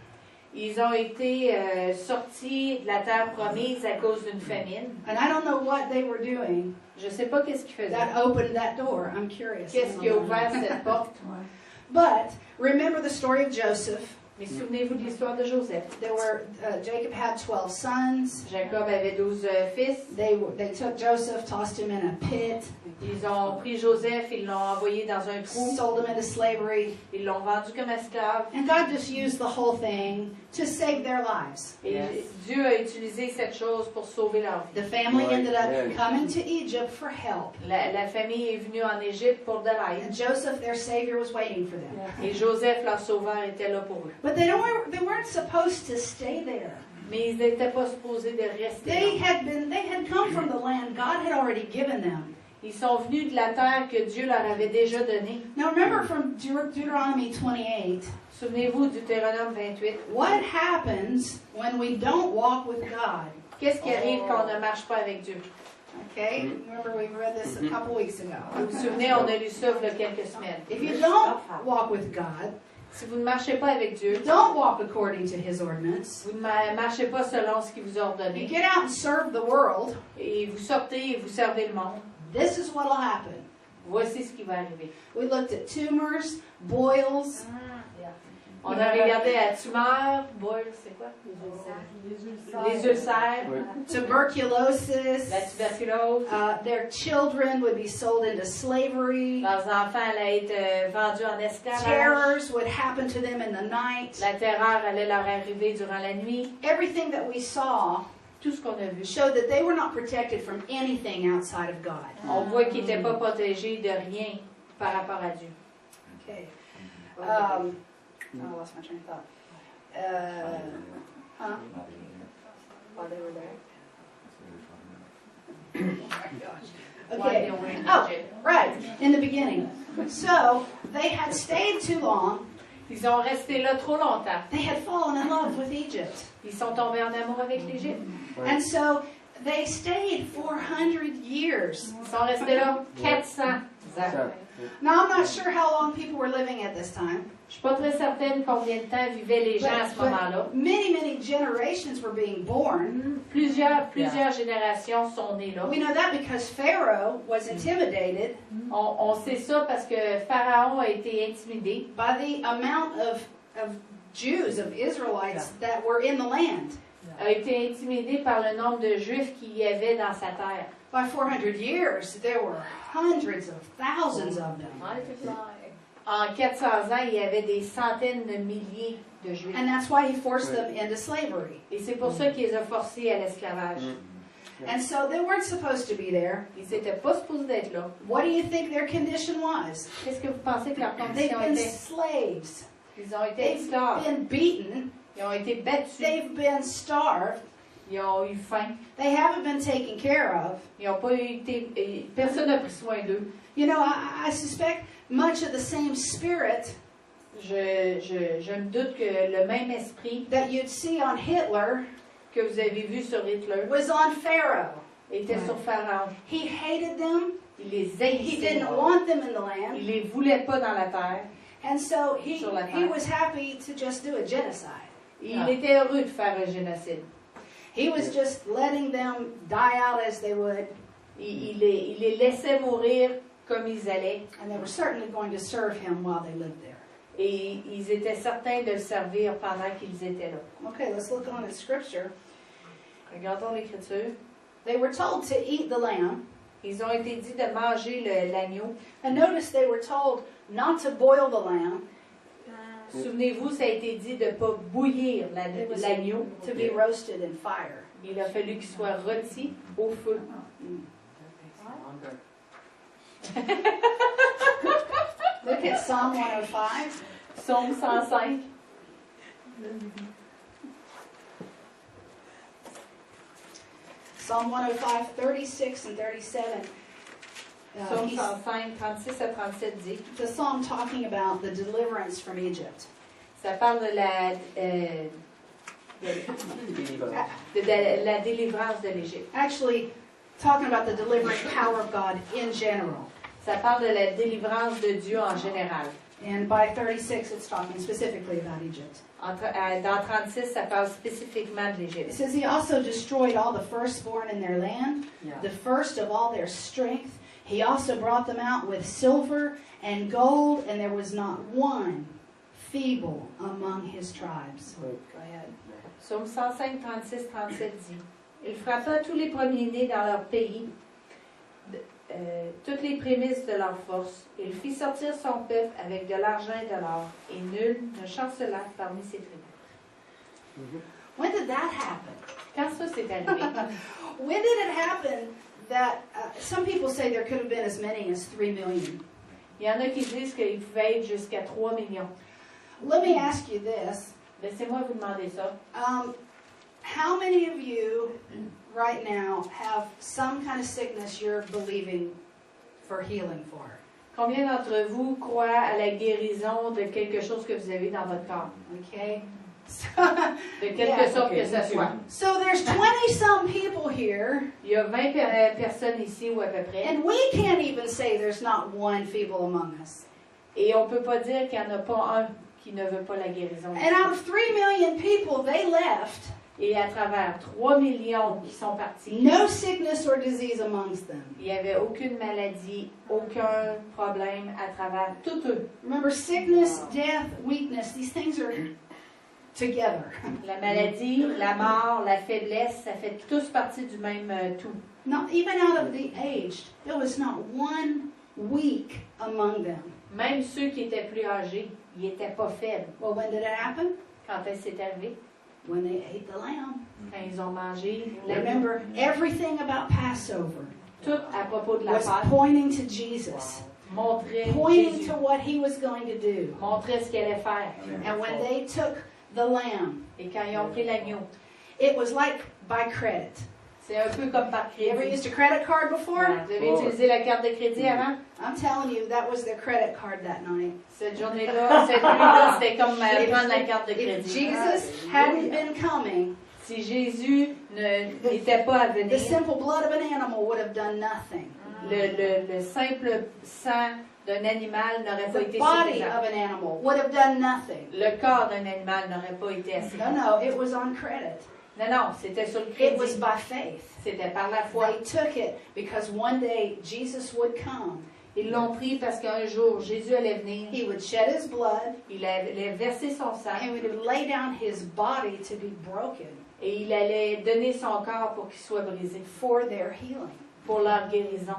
Ils ont été sortis de la terre promise à cause d'une famine. And I don't know what they were doing Je ne sais pas qu'est-ce qu'ils faisaient. that opened that door. I'm curious. Qu'est-ce qui a ouvert cette porte? But remember the story of Joseph. Mais souvenez-vous de l'histoire de Joseph. There were Jacob had 12 sons. Jacob avait 12 fils. They took Joseph, tossed him in a pit, Ils ont pris Joseph, ils l'ont envoyé dans un trou. sold him into slavery, Ils l'ont vendu comme esclave. and God just used the whole thing to save their lives. Et Dieu a utilisé cette chose pour sauver leur vie. The family Right, ended up yeah. coming to Egypt for help. La famille est venue en Égypte pour de And l'aide. Joseph, their savior, was waiting for them. Et Joseph, leur sauveur, était là pour eux. But they weren't supposed to stay there. Mais ils n'étaient pas supposés de rester They là. had come from the land God had already given them. Ils sont venus de la terre que Dieu leur avait déjà donnée. Now remember from Deuteronomy 28, Souvenez-vous du Deutéronome 28. what happens when we don't walk with God? Qu'est-ce qui arrive quand on ne marche pas avec Dieu? Okay? Remember we read this a couple weeks ago. Vous vous souvenez, on a lu ça il y a quelques semaines. If you don't walk with God, Si vous ne marchez pas avec Dieu, don't walk according to His ordinance, vous ne marchez pas selon ce qu'il vous a you ordonné, get out and serve the world, et vous sortez et vous servez le monde, this is what will happen. voici ce qui va arriver. We looked at tumors, boils, On a regardé la tumeur, boil, c'est quoi? Les ulcères, Oui. tuberculosis. la tuberculose. Their children would be sold into slavery. Leurs enfants allaient être vendus en esclavage. Terrors would happen to them in the night. La terreur allait leur arriver durant la nuit. Everything that we saw Tout ce qu'on a vu. showed that they were not protected from anything outside of God. On voit qu'ils n'étaient pas protégés de rien par rapport à Dieu. Okay. I lost my train of thought. Huh? Okay. Oh, right, in the beginning. So, they had stayed too long. Ils ont resté là trop longtemps. They had fallen in love with Egypt. Ils sont tombés en amour avec l'Égypte. And so, they stayed 400 years. Ils sont restés là 400 ans. Now, I'm not sure how long people were living at this time. Je suis pas très certaine combien de temps vivaient les gens à ce moment-là. Many generations were being born. Plusieurs générations sont nées là. We know that because Pharaoh was intimidated On sait ça parce que Pharaon a été intimidé by the amount of Jews, of Israelites that were in the land. a été intimidé par le nombre de Juifs qu'il y avait dans sa terre. By 400 years, there were hundreds of thousands of them. En 400 ans, il y avait des centaines de milliers de Juifs. And that's why he forced them into slavery. Et c'est pour ça qu'il les a forcés à l'esclavage. And so they weren't supposed to be there. Ils n'étaient pas supposés d'être là. What do you think their condition was? Qu'est-ce que vous pensez que leur They've condition been était? slaves. Ils ont été They've esclaves. been beaten. Ils ont été battus. They've been starved. Ils ont eu faim. They haven't been taken care of. Ils n'ont pas été... Personne n'a pris soin d'eux. You know, I suspect much of the same spirit Je me doute que le même esprit that you'd see on Hitler que vous avez vu sur Hitler was on Pharaoh. était sur Pharaon. He hated them. Il les He haïssait. didn't want them in the Il land. les voulait pas dans la terre. And so Sur la he terre. was happy to just do a genocide. Il était heureux de faire un génocide. He was just letting them die out as they would. Il les laissait mourir comme ils allaient. And they were certainly going to serve him while they lived there. Et ils étaient certains de le servir pendant qu'ils étaient là. Okay, let's look on in Scripture. Regardons l'Écriture. They were told to eat the lamb. Ils ont été dit de manger l'agneau. And notice they were told not to boil the lamb, Souvenez-vous, ça a été dit de ne pas bouillir l'agneau. to be roasted in fire. Il a fallu qu'il soit rôti au feu. Look at Psalm 105. Psaume 105. Psalm 105, 36 and 37. Psaume He's 105, 36 à 37 dit. the psalm talking about the deliverance from Egypt. Ça parle de la délivrance de l'Égypte. Actually, talking about the delivering power of God in general. Ça parle de la délivrance de Dieu en général. And by 36, it's talking specifically about Egypt. Dans 36, ça parle spécifiquement de It l'Égypte. says he also destroyed all the firstborn in their land, the first of all their strength. He also brought them out with silver and gold, and there was not one feeble among his tribes. Go ahead. Psaume 105, 36, 37 dit. Il frappa tous les premiers-nés dans leur pays, toutes les prémices de leur force. Il fit sortir son peuple avec de l'argent et de l'or, et nul ne chancela parmi ses tribus. When did that happen? Quand ça s'est arrivé? When did it happen that some people say there could have been as many as 3 million? Il y en a qui disent qu'il pouvait être jusqu'à 3 millions. Let me ask you this. Laissez-moi vous demander ça. How many of you right now have some kind of sickness you're believing for healing for? Combien d'entre vous croient à la guérison de quelque chose que vous avez dans votre corps? Okay? De quelque sorte que ce soit. So there's 20-some people here, Il y a 20 personnes ici ou à peu près. and we can't even say there's not one feeble among us. Et on ne peut pas dire qu'il n'y en a pas un qui ne veut pas la guérison. And out of 3 million people, they left. Et à travers 3 millions qui sont partis, No sickness or disease amongst them. il n'y avait aucune maladie, aucun problème à travers tous eux. Remember, sickness, death, weakness, these things are together. La maladie, la mort, la faiblesse, ça fait tous partie du même tout. Not even out of the aged, there was not one weak among them. Même ceux qui étaient plus âgés, ils n'étaient pas faibles. Well, when did it happen? Quand est-ce que c'est arrivé? When they ate the lamb. Quand ils ont mangé l'agneau. Remember, everything about Passover Tout à propos de la was Pâque pointing to Jesus, montrait pointing Jésus, to what he was going to do. montrait ce qu'il allait faire. And when they took the lamb, Et quand ils ont pris l'agneau, It was like by credit. C'est un peu comme par You ever crédit. used a credit card before? Vous avez utilisé la carte de crédit avant? I'm telling you, that was their credit card that night. Cette journée-là, cette nuit-là, c'était comme prendre la carte de If crédit. Jesus hadn't been coming, Si Jésus n'était pas à the venir, simple blood of an animal would have done nothing. le simple sang d'un animal n'aurait pas The été body suffisant. of an animal would have done nothing. Le corps d'un animal n'aurait pas été assez. No, it was on credit. Non, c'était sur le It was crédit. by faith. C'était par la foi. They took it because one day Jesus would come. Ils l'ont pris parce qu'un jour, Jésus allait venir. He would shed his blood Il allait verser son sang and he would lay down his body to be broken et il allait donner son corps pour qu'il soit brisé, for their healing. pour leur guérison.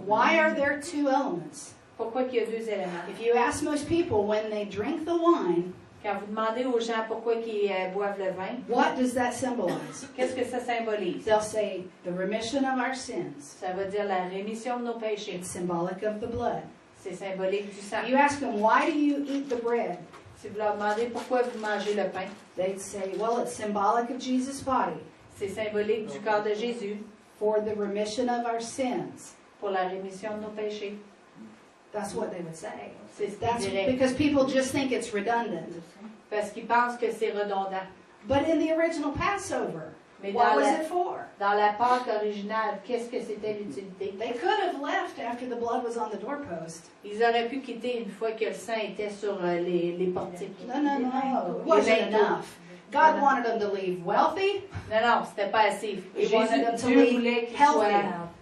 Why are there two elements? Pourquoi qu'il y a deux éléments? If you ask most people when they drink the wine, Quand vous demandez aux gens pourquoi ils boivent le vin, what does that symbolize? qu'est-ce que ça symbolise? They'll say the remission of our sins. Ça veut dire la rémission de nos péchés. It's symbolic of the blood. C'est symbolique du sang. You ask them, why do you eat the bread? Si vous leur demandez pourquoi vous mangez le pain, They'd say, well, it's symbolic of Jesus' body c'est symbolique du corps de Jésus for the remission of our sins. pour la rémission de nos péchés. That's what they would say. C'est ce qu'ils That's diraient. because people just think it's redundant. Parce qu'ils pensent que c'est redondant. But in the original Passover, Mais what was it for? dans la Pâque originale, qu'est-ce que c'était l'utilité? They could have left after the blood was on the doorpost. Ils auraient pu quitter une fois que le sang était sur les portiques. No. It Les wasn't linteaux. enough. God wanted them to leave wealthy. Non, c'était pas assez. He wanted them to Dieu leave voulait qu'ils healthy.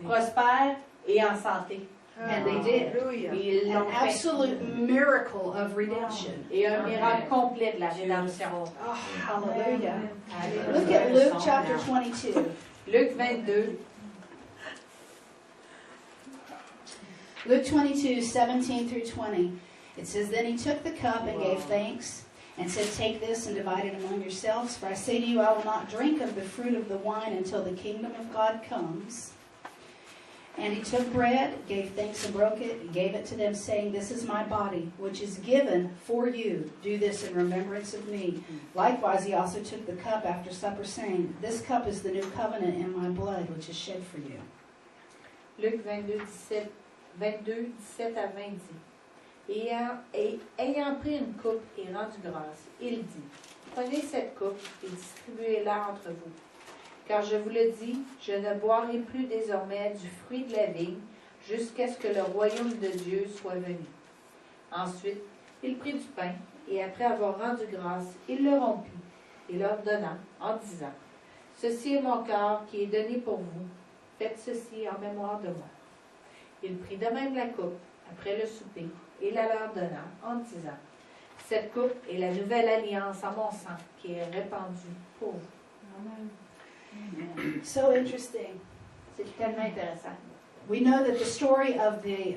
soient prospères et en santé. And they did. Et ils An l'ont fait. absolute miracle of redemption. Et un miracle complet de la rédemption. Oh, hallelujah. Look at Luke chapter 22. Luc 22, Luke 22, 17 through 20. It says, Then he took the cup and gave thanks, and said, Take this and divide it among yourselves, for I say to you, I will not drink of the fruit of the wine until the kingdom of God comes. And he took bread, gave thanks and broke it, and gave it to them, saying, This is my body, which is given for you. Do this in remembrance of me. Likewise, he also took the cup after supper, saying, This cup is the new covenant in my blood, which is shed for you. Luc 22, 17 à 20 dit, ayant pris une coupe et rendu grâce, il dit, prenez cette coupe et distribuez-la entre vous. Car je vous le dis, je ne boirai plus désormais du fruit de la vigne jusqu'à ce que le royaume de Dieu soit venu. Ensuite, il prit du pain et après avoir rendu grâce, il le rompit et leur donna en disant, Ceci est mon corps qui est donné pour vous. Faites ceci en mémoire de moi. Il prit de même la coupe après le souper et la leur donna en disant, Cette coupe est la nouvelle alliance en mon sang qui est répandue pour vous. So interesting. C'est tellement intéressant. We know that the story of the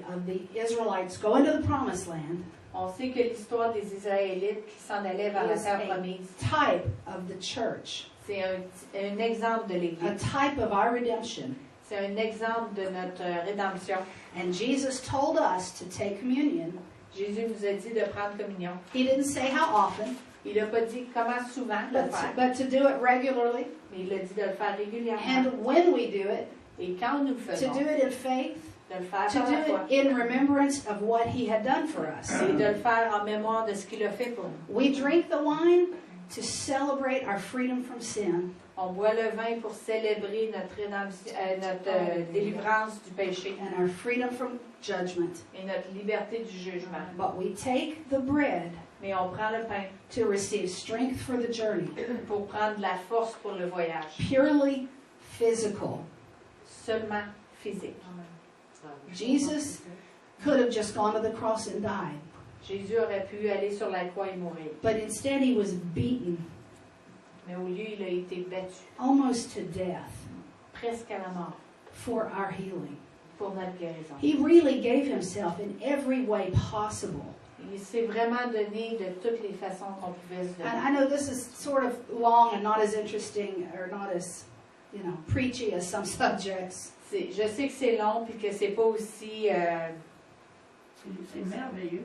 Israelites going to the promised land On sait que l'histoire des Israélites qui s'en allaient vers la is terre a promise, type of the church, c'est un exemple de a l'Église. type of our redemption. C'est un exemple de notre rédemption. And Jesus told us to take communion. Jésus nous a dit de prendre communion. He didn't say how often, Il n'a pas dit comment souvent le faire, but to do it regularly. mais il a dit de le faire régulièrement. And when we do it, Et quand nous le to faisons, do it in faith, de le faire to par do la foi. it in remembrance of what he had done for us. Et de le faire en mémoire de ce qu'il a fait pour nous. We drink the wine to celebrate our freedom from sin. On boit le vin pour célébrer notre, délivrance du péché And our freedom from judgment. et notre liberté du jugement. But we take the bread Mais on prend le pain to receive strength for the journey. pour prendre la force pour le voyage, Purely physical. seulement physique. Jesus could have just gone to the cross and died. Jésus aurait pu aller sur la croix et mourir, But instead he was beaten mais au lieu, il a été battu almost to death presque à la mort for our healing. pour notre guérison. He really gave himself in every way possible. Il s'est vraiment donné de toutes les façons qu'on pouvait se And donner. I know this is sort of long and not as interesting or not as, preachy as some subjects. Je sais que c'est long puis que c'est pas aussi C'est merveilleux.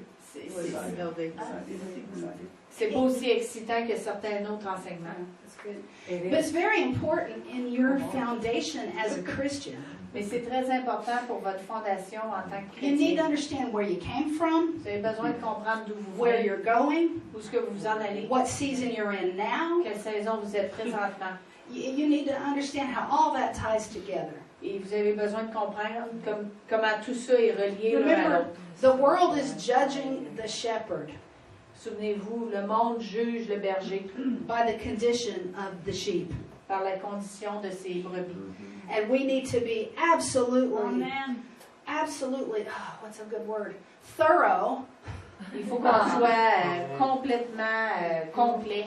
C'est pas aussi excitant que certains autres enseignements. That's good. But it's very important in your foundation as a Christian. Mais c'est très important pour votre fondation en tant que You need to chrétien. understand where you came from, Vous avez besoin de comprendre d'où vous where venez, you're going, où est-ce que vous en allez, what season you're in now. quelle saison vous êtes présentement. You need to understand how all that ties together. Et vous avez besoin de comprendre comment tout ça est relié l'un à Remember, l'autre. the world is judging the shepherd Souvenez-vous, le monde juge le berger by the condition of the sheep. par la condition de ses brebis. And we need to be absolutely, what's a good word? Thorough Il faut qu'on soit complètement complet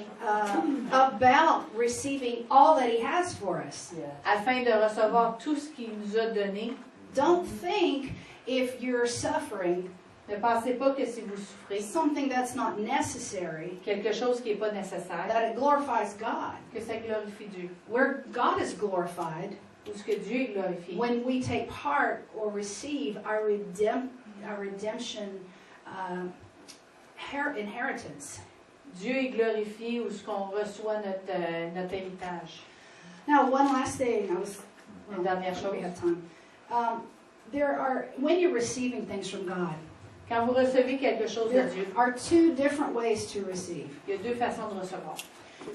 about receiving all that he has for us. afin de recevoir tout ce qu'il nous a donné. Don't think if you're suffering Ne pensez pas que si vous souffrez something that's not necessary, quelque chose qui n'est pas nécessaire, that it glorifies God. que ça glorifie Dieu. Where God is glorified, Ou ce que Dieu est glorifié. when we take part or receive our redemption inheritance. Dieu est glorifié où ce qu'on reçoit notre héritage. Now, one last thing. Une dernière we chose. have time. When you're receiving things from God, Quand vous recevez quelque chose de there Dieu, are two different ways to receive. il y a deux façons de recevoir.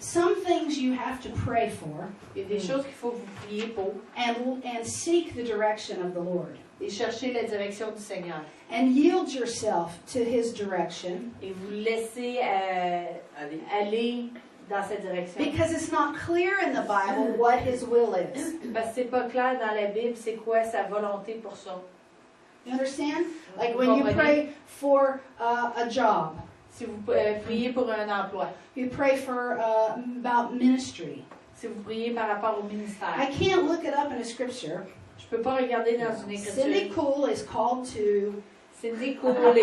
Some things you have to pray for Il y a des choses qu'il faut vous prier pour and seek the direction of the Lord. et chercher la direction du Seigneur. And yield yourself to His direction, Et vous laissez aller dans cette direction. because it's not clear in the Bible what His will is. Parce que c'est pas clair dans la Bible c'est quoi sa volonté pour ça. You understand? Like when you pray for a job, Si vous priez pour un emploi, you pray for about ministry. si vous priez par rapport au I ministère, can't look it up in a scripture. je peux pas regarder dans une Cindy écriture. Cool is called to. Cindy Cool est appelée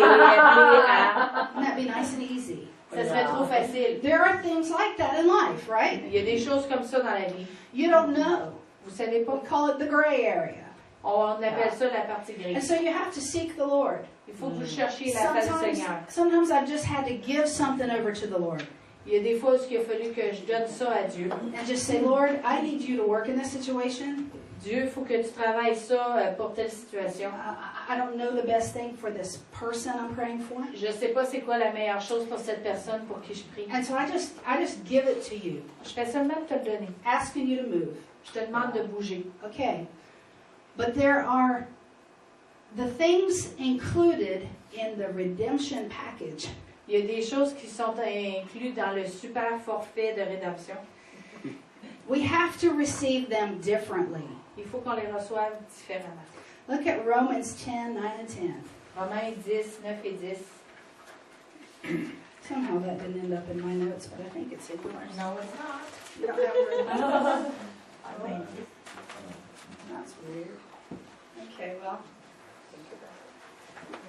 à... Wouldn't that be nice and easy? Ça serait trop facile. There are things like that in life, right? Il y a des choses comme ça dans la vie. You don't know. Vous savez pas, We call it the gray area. on appelle ça la partie And grise. so you have to seek the Lord. Il faut que vous cherchiez la face du Seigneur. Sometimes I've just had to give something over to the Lord Il y a des fois où il a fallu que je donne ça à Dieu. and just say, Lord, I need you to work in this situation. Dieu, il faut que tu travailles ça pour telle situation. I don't know the best thing for this person I'm praying for. Je sais pas c'est quoi la meilleure chose pour cette personne pour qui je prie. And so I just give it to you, Je fais seulement de te le donner. asking you to move. Je te demande de bouger. Okay. But there are the things included in the redemption package. Il y a des choses qui sont incluses dans le super forfait de rédemption. We have to receive them differently. Il faut qu'on les reçoive différemment. Look at Romans 10, 9 and 10. Romains 10, 9 et 10. Somehow that didn't end up in my notes, but I think it's in yours. Non, it's not. You don't have it? Romains 10. That's weird. Okay, well.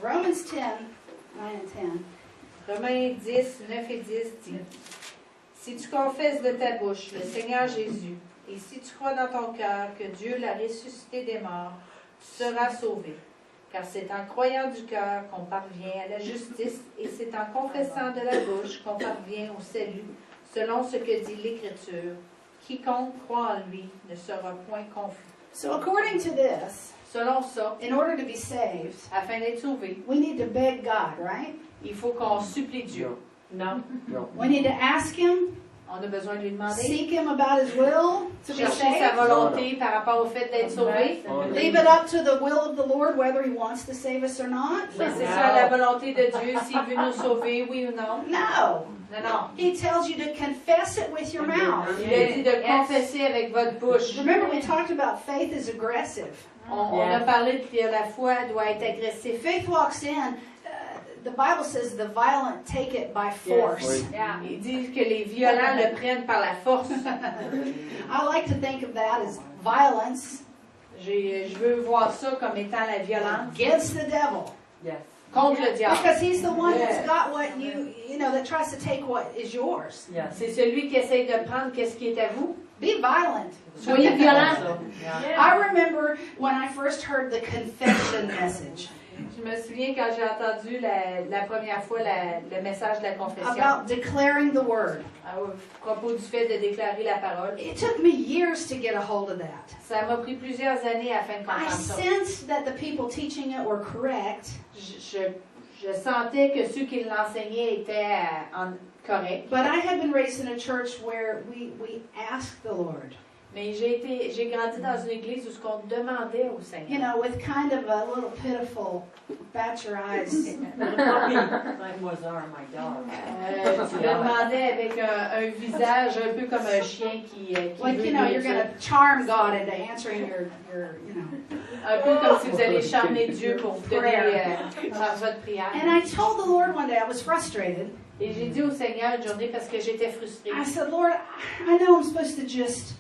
Romans 10, 9 and 10. Romains 10, 9 et 10 dit: Si tu confesses de ta bouche le Seigneur Jésus, et si tu crois dans ton cœur que Dieu l'a ressuscité des morts, tu seras sauvé. Car c'est en croyant du cœur qu'on parvient à la justice, et c'est en confessant de la bouche qu'on parvient au salut, selon ce que dit l'Écriture. Quiconque croit en lui ne sera point confus. So according to this, Selon ça, in order to be saved, afin d'être sauvé, we need to beg God, right? il faut qu'on supplie Dieu. Non. We need to ask Him, On a besoin de lui demander. seek Him about His will to be Chercher sa saved. volonté par rapport au fait d'être sauvé. Leave it up to the will of the Lord whether He wants to save us or not. Laisser ça à la volonté de Dieu, s'il veut nous sauver, oui ou non. No. Non, non. He tells you to confess it with your mouth. Il a dit de confesser avec votre bouche. Remember, we talked about faith is aggressive. On a parlé que la foi doit être agressive. Faith walks in. The Bible says the violent take it by force. Il dit que les violents le prennent par la force. I like to think of that as violence Je veux voir ça comme étant la violence against the devil. contre le diable. Because he's the one that's got what you know, that tries to take what is yours. C'est celui qui essaye de prendre qu'est-ce qui est à vous. Be violent. Soyez violents. I remember when I first heard the confession message. Je Je me souviens quand j'ai entendu la première fois le message de la confession about declaring the word. à propos du fait de déclarer la parole. It took me years to get a hold of that. Ça m'a pris plusieurs années afin de I comprendre ça. sensed that the people teaching it were correct, Je sentais que ceux qui l'enseignaient étaient corrects, but I had been raised in a church where we asked the Lord, mais j'ai grandi dans une église où ce qu'on demandait au you Seigneur. know, with kind of a little pitiful, bat your eyes. Mine was our my dog. Tu le demandais avec un visage un peu comme un chien qui Like, veut you know, you're dire going to charm God into answering your, you know. un peu comme si vous allez charmer Dieu pour vous donner votre prière. And I told the Lord one day, I was frustrated. Et j'ai dit au Seigneur une journée parce que j'étais frustrée. I said, Lord, I know I'm supposed to just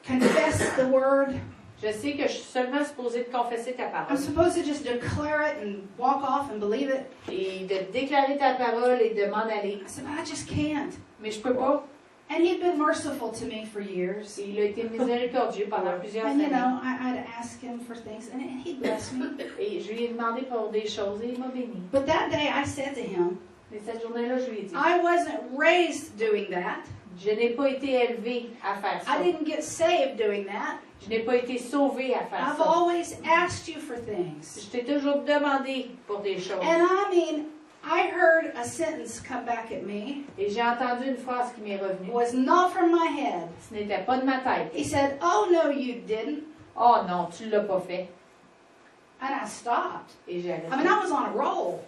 confess the word. Je sais que je suis seulement supposée de confesser ta I'm parole supposed to just declare it and walk off and believe it. et de déclarer ta parole et de m'en aller. I said, but I just can't. Mais je peux pas. And he'd been merciful to me for years. Et il a été miséricordieux pendant plusieurs And you années. know, I'd ask him for things, and he'd bless me. Et je lui ai demandé pour des choses et il m'a béni. But that day I said to him, Mais cette journée-là, je lui ai dit, I wasn't raised doing that. je n'ai pas été élevée à faire ça. I didn't get saved doing that. Je n'ai pas été sauvée à faire I've ça. always asked you for things. Je t'ai toujours demandé pour des choses. And I mean, I heard a sentence come back at me. Et j'ai entendu une phrase qui m'est revenue. It was not from my head. Ce n'était pas de ma tête. He said, oh, no, you didn't. Oh non, tu l'as pas fait. And I stopped. Et j'ai I mean, I was on a roll.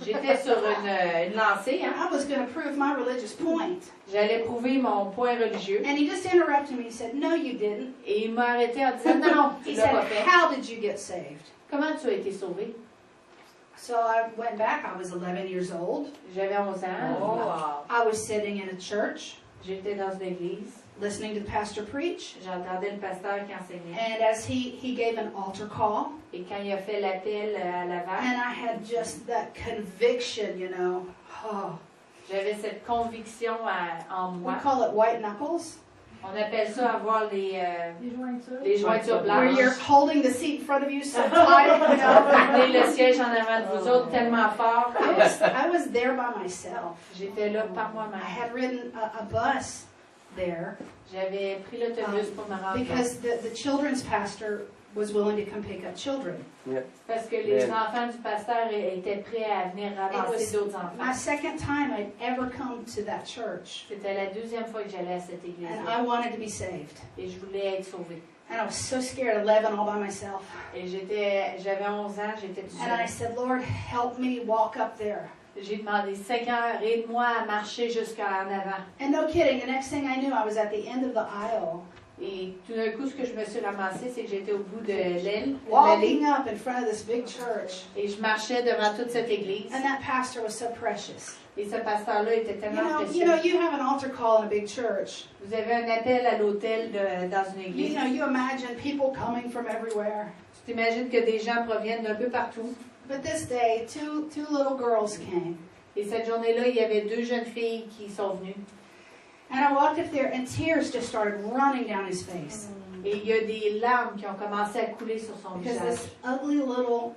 J'étais sur une lancée. Hein. I was going to prove my religious point. J'allais prouver mon point religieux. And he just interrupted me. He said, no, you didn't. Et il m'a arrêté en disant, non, tu He l'as said, pas fait. how did you get saved? Comment tu as été sauvé? So I went back. I was 11 years old. J'avais 11 ans. Oh, wow. I was sitting in a church, J'étais dans une église. listening to the pastor preach. J'entendais le pasteur qui enseignait. And as he gave an altar call, Et quand il a fait l'appel à l'avant, and I had just that conviction, you know. Oh, j'avais cette conviction en we moi. call it white knuckles, On appelle ça avoir les jointures where you're blanches. holding the seat in front of you so tight, you know. Tenez le siège en avant de vous autres tellement fort. I was there by myself. J'étais là par I moi-même. had ridden a bus there J'avais pris l'autobus pour me rendre là. because the children's pastor was willing to come pick up children. Parce que les enfants du pasteur étaient prêts à venir ramasser d'autres My enfants. second time I'd ever come to that church, C'était la deuxième fois que j'allais à cette and église-là. I wanted to be saved. Et je voulais être sauvée. And I was so scared, 11 all by myself. Et j'avais 11 ans, j'étais toute And I seule. said, Lord, help me walk up there. J'ai demandé, Seigneur, aide-moi à marcher jusqu'en avant. And no kidding, the next thing I knew, I was at the end of the aisle, Et tout d'un coup, ce que je me suis ramassée, c'est que j'étais au bout de l'allée. walking up in front of this big church. Et je marchais devant toute cette église. And that pastor was so precious. Et ce pasteur-là était tellement You know, précieux. you have an altar call in a big church. Vous avez un appel à l'hôtel dans une You église. know, you imagine people coming from everywhere. Tu t'imagines que des gens proviennent d'un peu partout. But this day, two little girls came. Et cette journée-là, il y avait 2 jeunes filles qui sont venues. And I walked up there, and tears just started running down his face. Et il y a des larmes qui ont commencé à couler sur son Because visage. this ugly little,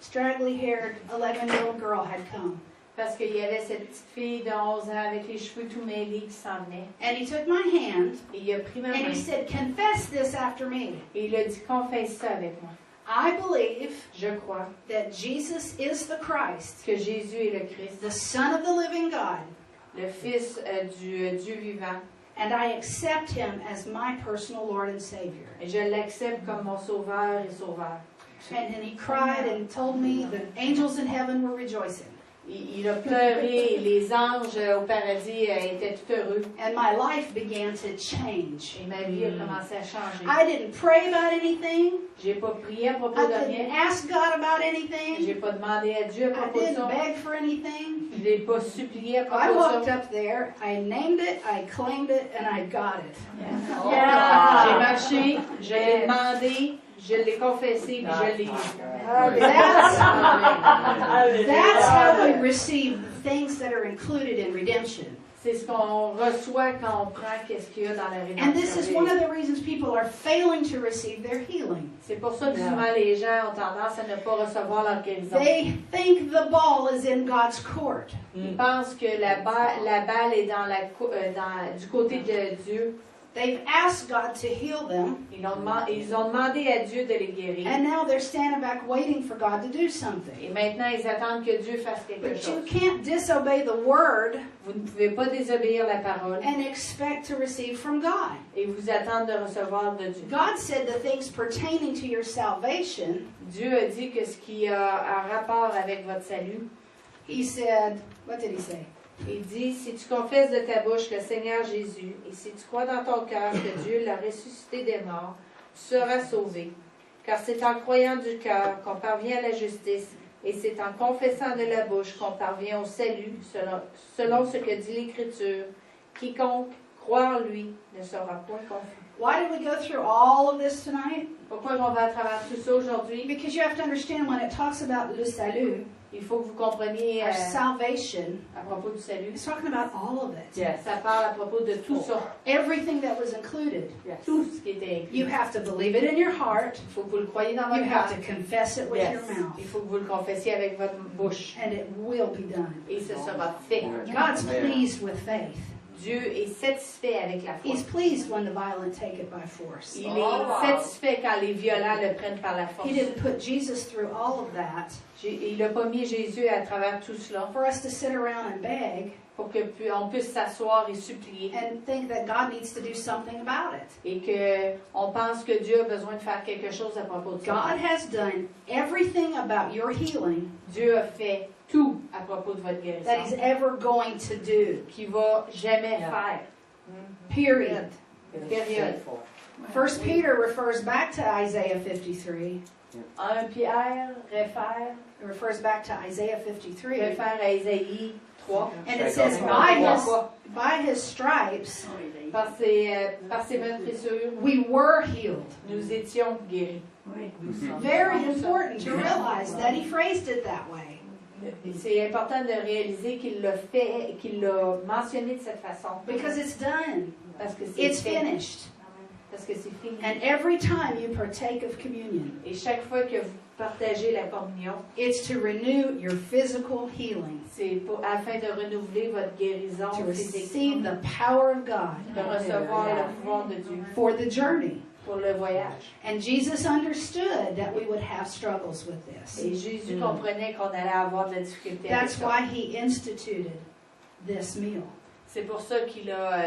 straggly-haired 11-year-old girl had come. Parce qu'il y avait cette petite fille de 11 ans avec les cheveux tout mêlés qui s'en venait. And he took my hand, Et il a pris ma and main. he said, confess this after me. Et il a dit, confesse ça avec moi. I believe Je crois that Jesus is the Christ, que Jésus est le Christ, the Son of the living God, le Fils du Dieu vivant. and I accept him as my personal Lord and Savior. Et je l'accepte comme mon sauveur et sauveur. And then he cried and told me the angels in heaven were rejoicing. Il a pleuré et les anges au paradis étaient tout heureux. And my life began to change. Et ma vie a commencé à changer. I didn't pray about anything. J'ai pas prié à propos I de didn't rien. ask God about anything. J'ai pas demandé à Dieu à I propos de didn't ça. beg for anything. Je l'ai pas supplié à I propos walked de ça. up there, I named it, I claimed it, and I got it. J'ai marché, je l'ai demandé, je l'ai confessé, puis je l'ai eu. That's how we receive the things that are included in redemption. C'est ce qu'on reçoit quand on prend qu'est-ce qu'il y a dans la And this is one rédemption. of the reasons people are failing to receive their healing. C'est pour ça que souvent les gens ont tendance à ne pas recevoir leur guérison. They think the ball is in God's court. Ils pensent que la balle est du côté de Dieu. They've asked God to heal them, Ils ont demandé à Dieu de les guérir. and now they're standing back waiting for God to do something. Et maintenant, ils attendent que Dieu fasse quelque But you chose. can't disobey the word Vous ne pouvez pas désobéir la parole and expect to receive from God. et vous attendre de recevoir de Dieu. God said the things pertaining to your salvation, Dieu a dit que ce qui a un rapport avec votre salut, He said, what did He say? il dit, si tu confesses de ta bouche le Seigneur Jésus et si tu crois dans ton cœur que Dieu l'a ressuscité des morts, tu seras sauvé. Car c'est en croyant du cœur qu'on parvient à la justice et c'est en confessant de la bouche qu'on parvient au salut, selon ce que dit l'Écriture. Quiconque croit en lui ne sera point confus. Why did we go through all of this tonight? Pourquoi on va à travers tout ça aujourd'hui? Because you have to understand when it talks about le salut, Il faut que vous compreniez our salvation, à propos du salut. it's talking about all of it. Ça parle à propos de tout ça, Everything that was included. tout ce qui était inclus. You have to believe it in your heart. Il faut que vous le croyiez dans You votre have cœur. to confess it with Yes. your mouth. Il faut que vous le confessiez avec votre bouche. And it will be done. Et ce sera fait. God's pleased with faith. Dieu est satisfait avec la foi. He's pleased when the violent take it by force. Il est satisfait quand les violents le prennent par la force. He didn't put Jesus through all of that Il n'a pas mis Jésus à travers tout cela for us to sit around and beg pour qu'on puisse s'asseoir et supplier and think that God needs to do something about it. et qu'on pense que Dieu a besoin de faire quelque chose à propos de ça. God has done everything about your healing Dieu a fait tout à propos de votre that He's guérison ever going to do. qu'il va jamais Yeah. faire. Period. Période. 1 Peter refers back to Isaiah 53. 1 Pierre réfère It refers back to Isaiah 53. à Ésaïe 3. And it says, by his stripes, Par ses meurtrissures, we were healed. nous étions guéris. Very important to realize that he phrased it that way. C'est important de réaliser qu'il l'a fait, qu'il l'a mentionné de cette façon. Because it's done. Parce que c'est It's fait. finished. Parce que c'est fini. And every time you partake of communion, Et chaque fois que vous partagez la communion, it's to renew your physical healing, c'est afin de renouveler votre guérison to physique, receive the power of God de recevoir le pouvoir de Dieu for the journey. pour le voyage. And Jesus understood that we would have struggles with this. Et Jésus comprenait qu'on allait avoir de la difficulté avec That's ça. why he instituted this meal. C'est pour ça qu'il a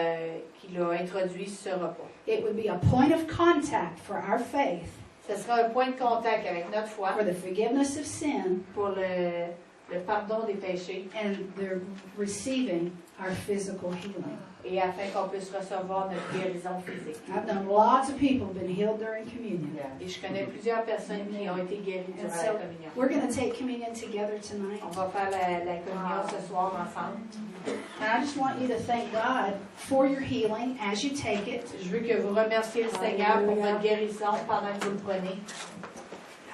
introduit ce repas. It would be a point of contact for our faith, Ce sera un point de contact avec notre foi for the forgiveness of sin, pour le pardon des péchés and the receiving our physical healing. et afin qu'on puisse recevoir notre guérison physique. I've known lots of people who've been healed during communion. Et je connais plusieurs personnes qui ont été guéries durant la communion. We're going to take communion together tonight. On va faire la communion ce soir ensemble. And I just want you to thank God for your healing as you take it. Je veux que vous remerciez le Seigneur pour votre guérison pendant que vous le prenez.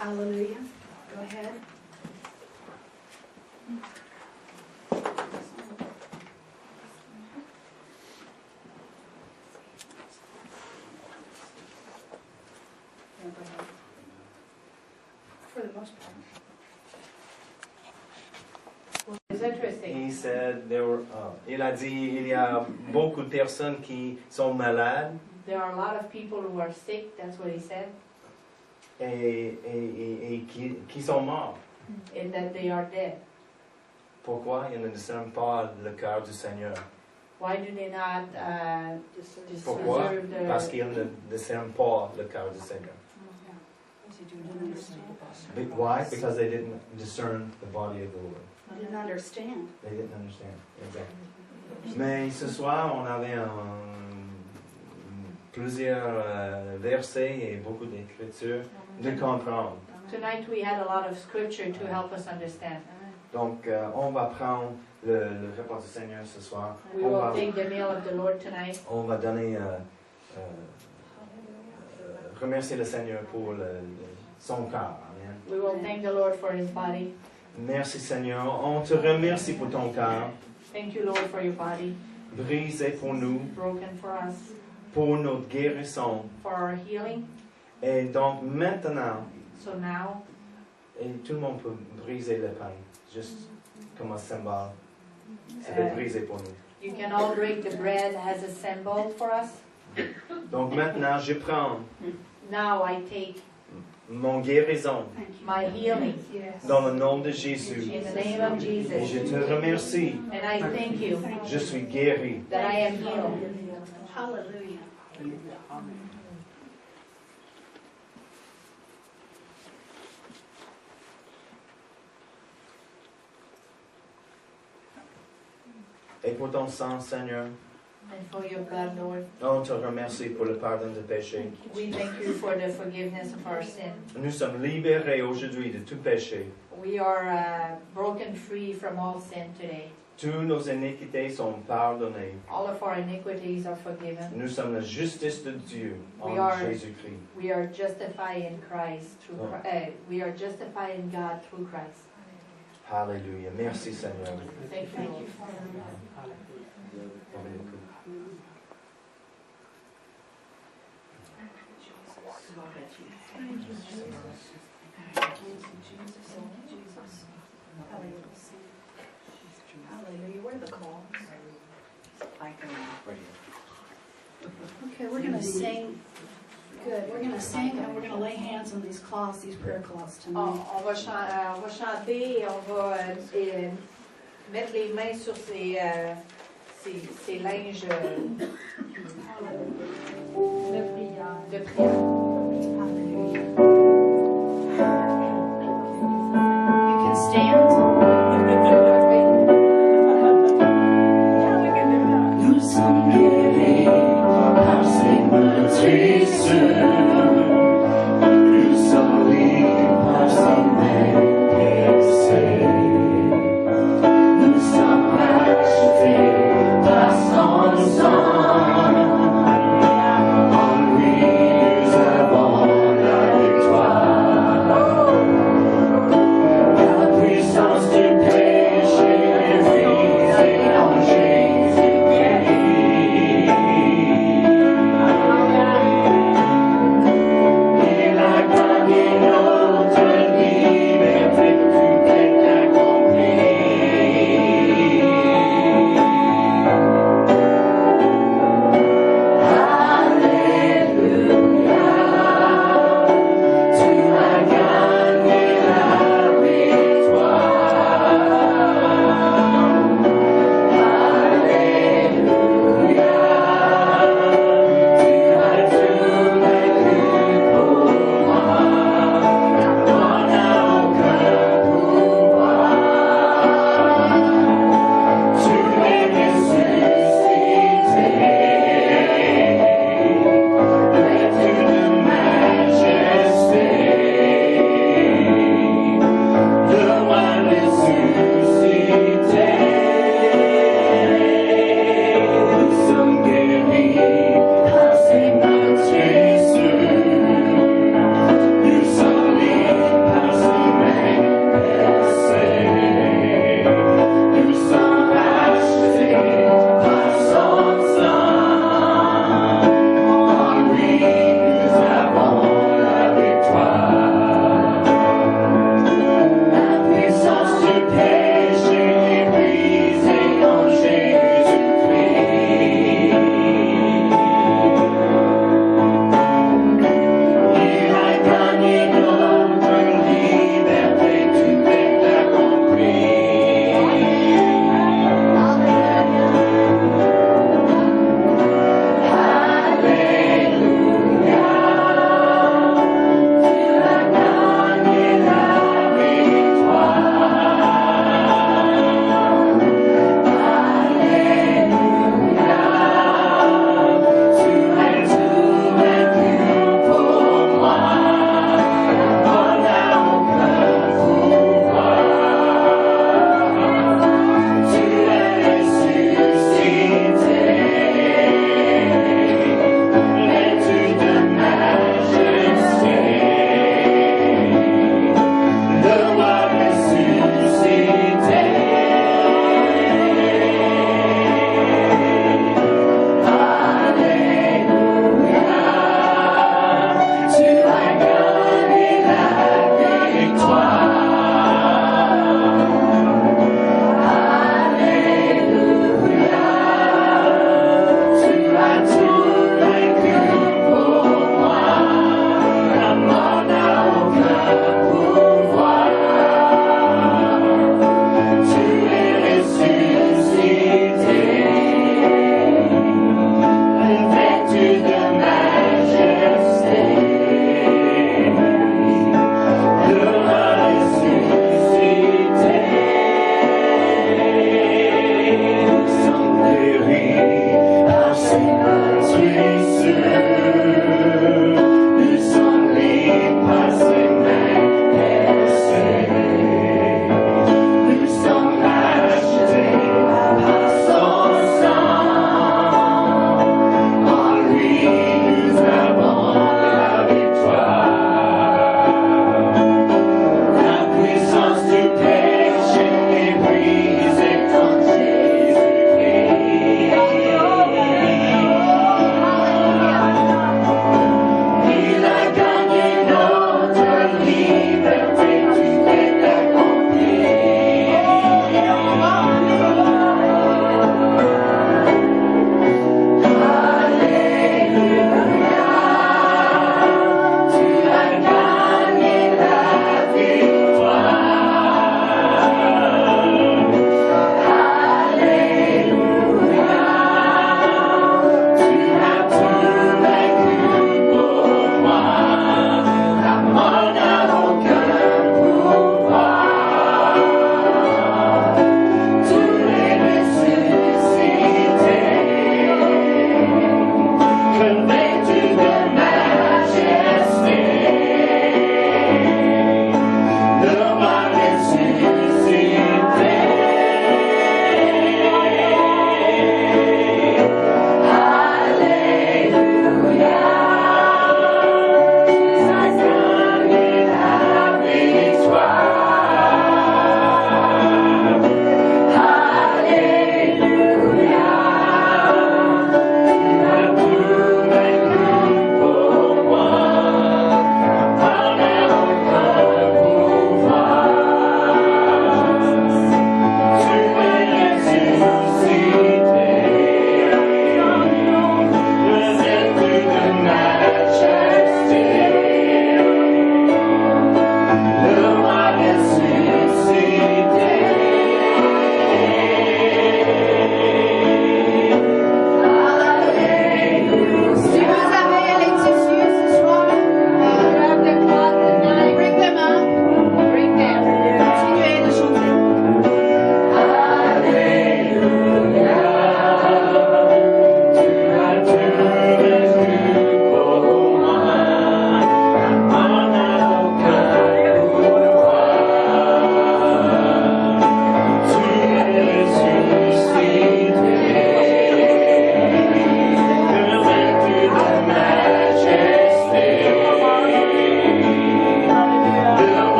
Hallelujah. Go ahead. Yeah, go ahead. For the most part. It's interesting. He said il a dit il y a beaucoup de personnes qui sont malades There are a lot of people who are sick, that's what he said, et qui sont morts. and that they are dead. Pourquoi ils ne discernent pas le cœur du Seigneur? Why do they not Pourquoi? deserve the... Parce qu'ils ne discernent pas le cœur du Seigneur. Why? Because they didn't discern the body of the Lord. I didn't understand. They didn't understand. Exactly. Mais ce soir, on avait plusieurs versets et beaucoup d'écritures de comprendre. Tonight we had a lot of scripture to help us understand. Donc, on va prendre le repas du Seigneur ce soir. We will take the meal of the Lord tonight. On va donner, remercier le Seigneur pour son corps. Amen. We will thank the Lord for his body. Merci Seigneur. On te remercie pour ton corps. Thank you, Lord, for your body. brisé pour nous, broken for us, pour notre guérison. for our healing. Et donc maintenant, So now, et tout le monde peut briser le pain, juste comme un symbole. C'était brisé pour nous. you can all break the bread as a symbol for us. Donc maintenant, je prends Now I take mon guérison Thank you. my healing Yes. dans le nom de Jésus. in the name of Et Jesus. je te remercie. And I thank you Je suis guéri. that I am healed. Hallelujah. Et pour ton sang, Seigneur, And for your blood, Lord, on te remercie pour le pardon de péché. we thank you for the forgiveness of our sin. Nous sommes libérés aujourd'hui de tout péché. We are broken free from all sin today. Tous nos iniquités sont pardonnées. All of our iniquities are forgiven. Nous sommes la justice de Dieu en We are- Jésus-Christ. We are justified in Christ through. We are justified in God through Christ. Alléluia. Merci, Seigneur. Thank you, Lord. Hallelujah. Where are the calls? I can. Okay, we're going to sing. Good. We're going to sing and we're going to lay hands on these cloths, these prayer cloths tonight. On va chanter et on va mettre les mains sur ces linges de prière. You can stand. Nous sommes guéris par ses meurtrissures. Nous sommes libres par sa main percée. Nous sommes rachetés par son sang. En lui nous avons la victoire. La puissance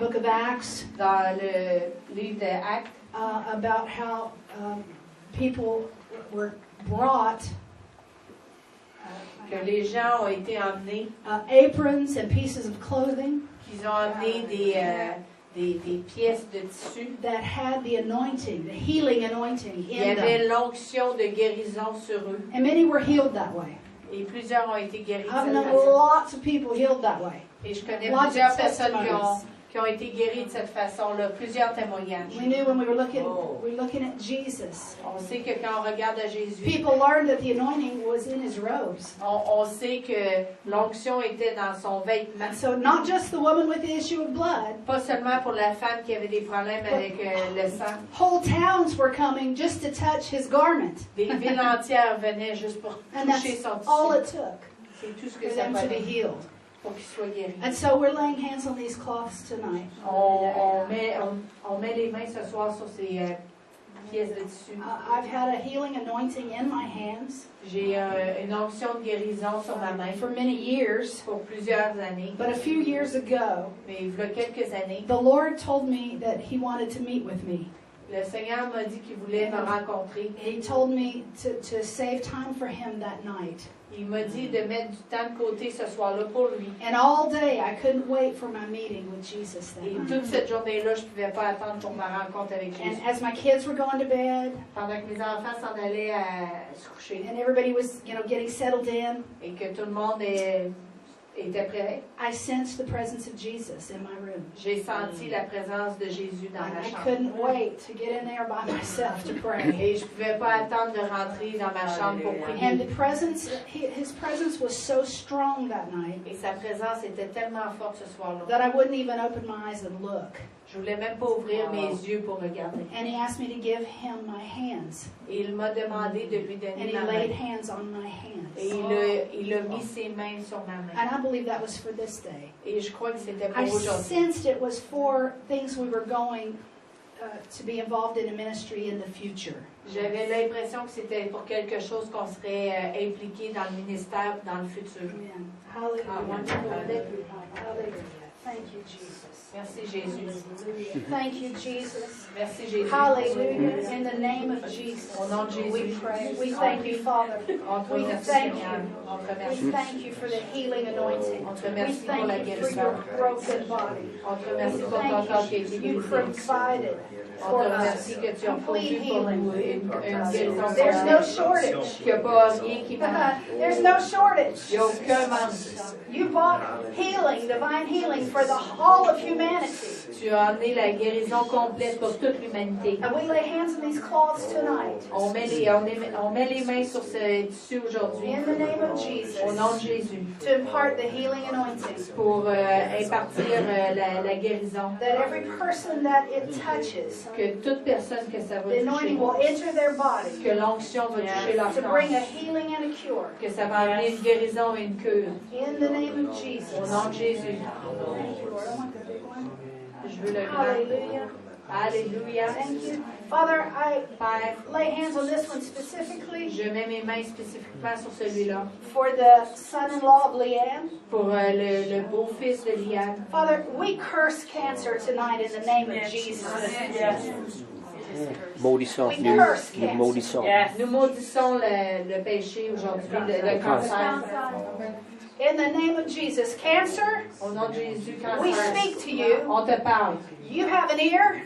book of Acts dans le livre d'Actes about how people were brought que les gens ont été emmenés, aprons and pieces of clothing qu'ils ont amené des pièces de tissu. that had the anointing, the healing anointing Il y in them. avait l'onction de guérison sur eux. And many were healed that way. Et plusieurs ont été guéris de I've cette known façon. lots of people healed that way. Et je connais Lots of plusieurs personnes testimonies. qui ont été guéries de cette façon-là. Plusieurs témoignages. We knew when we were looking at Jesus. On sait que quand on regarde à Jésus, People learned that the anointing was in his robes. on sait que l'onction était dans son vêtement. And so not just the woman with the issue of blood, Pas seulement pour la femme qui avait des problèmes avec le sang. whole towns were coming just to touch his garment. Des villes entières venaient juste pour And toucher that's son all tissu. it took C'est tout ce que for ça them to be prenait healed. pour qu'il soit guéri. And so we're laying hands on these cloths tonight. On met les mains ce soir sur ces pièces de tissu. I've had a healing anointing in my hands J'ai une onction de guérison sur ma main for many years. pour plusieurs années. But a few years ago, Mais il y a quelques années, the Lord told me that He wanted to meet with me. le Seigneur m'a dit qu'il voulait me rencontrer. He told me to save time for Him that night. Il m'a dit de mettre du temps de côté ce soir-là pour lui. And all day, I couldn't wait for my meeting with Jesus that Et night. toute cette journée-là, je ne pouvais pas attendre pour ma rencontre avec And Jésus. as my kids were going to bed, Pendant que mes enfants s'en allaient à se coucher and everybody was, getting settled in, et que tout le monde était prêt, I sensed the presence of Jesus in my room. j'ai senti la présence de Jésus dans And ma I chambre. couldn't wait to get in there by myself to pray. Et je ne pouvais pas attendre de rentrer dans ma chambre pour And prier. the presence, His presence was so strong that night Et sa présence était tellement forte ce soir-là. that I wouldn't even open my eyes and look. Je voulais même pas ouvrir mes yeux pour regarder. And He asked me to give Him my hands. Et il m'a demandé de lui And donner He ma laid main. hands on my hands. Et il a mis ses mains sur ma main. And I believe that was for this day. Et je crois que c'était pour I aujourd'hui. sensed it was for things we were going to be involved in a ministry in the future. J'avais l'impression que c'était pour quelque chose qu'on serait impliqué dans le ministère dans le futur. Amen. Hallelujah. Hallelujah. Thank you, Jesus. Merci Jésus. Thank you, Jesus. Merci Jésus. Hallelujah. In the name of Jesus, Au nom de we Jésus. pray. We thank you, Father. On te We remercie, thank Seigneur. you. On te We remercie. thank you for the healing anointing. On te We remercie pour la thank you for guérison. your broken body. On te remercie pour ton corps qui a été Thank you. You brisé. provided On for te us remercie que tu as pourvu pour nous une guérison There's no complète. shortage. Qu'il n'y a pas rien qui manque. There's no shortage. Il n'y a aucun manque. You bought healing, divine healing for the whole of humanity. Tu as amené la guérison complète pour toute l'humanité. And we lay hands on these cloths tonight. On met les mains sur ce tissu aujourd'hui. In the name of Jesus. Au nom de Jésus. To impart the healing anointing. Pour impartir la guérison. That every person that it touches, Que toute personne que ça va the anointing toucher, will enter their body. que l'onction va toucher leur To bring a corps, healing and a cure. que ça va amener une guérison et une cure. In the name of Jesus. Au nom de Jésus. Thank you, Lord. I want the big one. Je veux le grand. Hallelujah. Alléluia. Thank you. Father, I Père, lay hands on this one specifically je mets mes mains spécifiquement sur celui-là. for the son-in-law of Leanne. Pour le beau-fils de Liane. Father, we curse cancer tonight in the name of Jesus. Maudissons. We Nous, curse nous cancer. maudissons. Nous maudissons le péché aujourd'hui, le cancer. In the name of Jesus. Cancer, Au nom de Jésus, we cancer. speak to you. On te parle. You have an ear.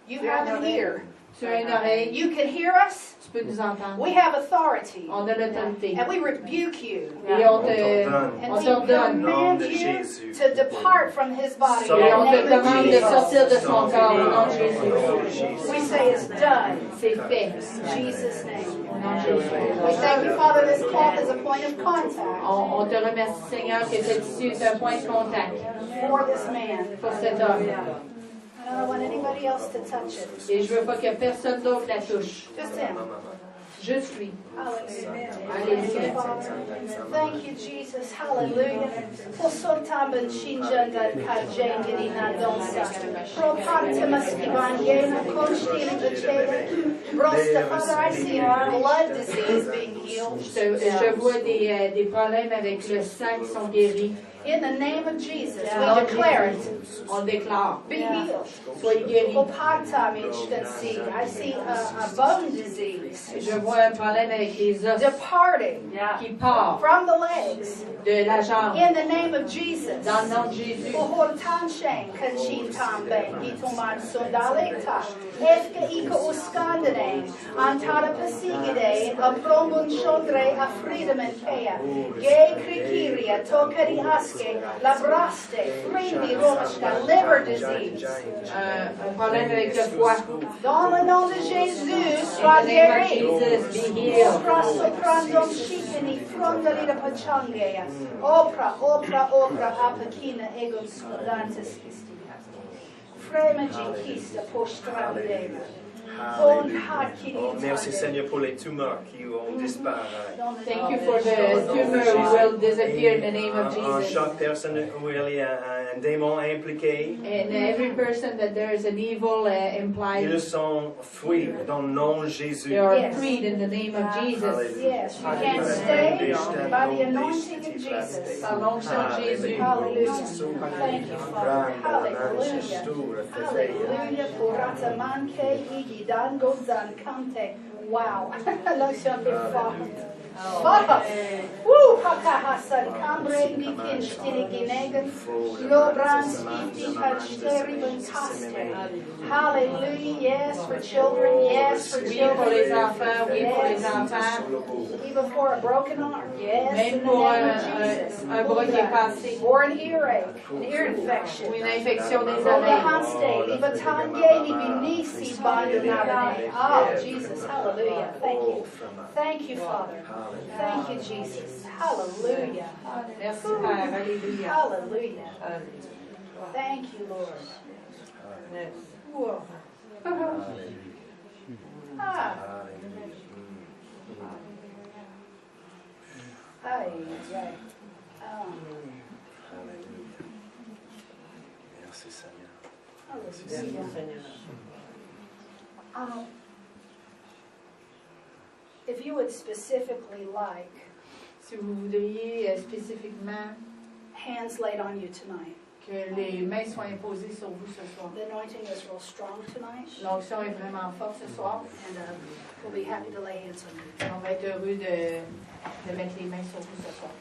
You have an ear. Tu as une oreille. You can hear us. Tu peux nous entendre. We have authority. On a l'autorité. And we rebuke you. Et on And on we t'ordonne. command you to depart from his body. Et In on the te name of demande de Jesus. sortir de son corps au nom de Jésus. We say it's done. C'est fait. In Jesus' name. Au nom de Jésus. We thank you, Father, this cloth is a point of contact On te remercie, Seigneur, que cet tissu est un point de contact for this man. pour cet homme. I don't want anybody else to touch it. Et je veux pas que personne d'autre la touche. Just him. Juste lui. Hallelujah. Alléluia. Thank you, Jesus. Hallelujah. Posotaben shinjanda kajengiri na donsa. Propatimus evangena konstili vacheda. Brosta, Father, I see blood disease being healed. Je vois des problèmes avec le sang qui sont guéris. In the name of Jesus, Nom we de declare Jésus, it. on le déclare. Be healed. Soyez guéris. I see a bone disease Je vois un problème avec les os departing qui part from the legs. de la jambe. In the name of Jesus. Dans le nom de Jésus. Pohortan shen kachin tambe itoman sundaleta efke ika uskandane antara pasigide a prombun shondre a freedom and kea gay krikiria tokari aske labraste frindi romashka liver disease. Un problème avec le foie. Dans le nom de Jésus, In sois the name of guéri. Jesus, be healed. Praso prandom shikini frondali da pachangeya. Opra apakina egon scodantes kisti. Frema jikista postrandema. Oh, merci Seigneur pour les tumeurs qui ont disparu. Thank you for the tumor will disappear in the name of En Jesus. chaque personne où il y a un démon impliqué, And every person that there is an evil implied, ils sont fuis dans le nom de Jésus. they are Yes. freed in the name of Jesus. Yes, you can stay by the anointing of Jesus. Par l'onction de Jésus. Hallelujah. Thank you, Father. Hallelujah. Hallelujah. Puratamanke igidango zankante. Wow. L'onction est forte. Father. Woo! Hakahasan kambre nikin stiliginegen. Lobrans ifti hachteriben kaste. Hallelujah. Yes, for children. Yes, for Oui pour les children. enfants, oui pour les enfants. Even for a broken arm. Yes, in Même the pour name of Jesus. un bras qui est cassé. Or an earache, an ear infection. Ou une infection des From the oreilles. hoste, libatanye ni binisi bandunarane. Oh, Jesus, hallelujah. Thank you. Thank you, Father. Thank you, Jesus. Hallelujah. Merci Père, alléluia. Hallelujah. Thank you, Lord. Whoa. Ah. Ay, ay. Merci Seigneur. Hallelujah. If you would specifically like Si vous voudriez spécifiquement hands laid on you tonight, que les mains soient imposées sur vous ce soir. the anointing is real strong tonight, L'onction est vraiment forte ce soir. and we'll be happy to lay hands on you. On va être heureux de mettre les mains sur vous ce soir.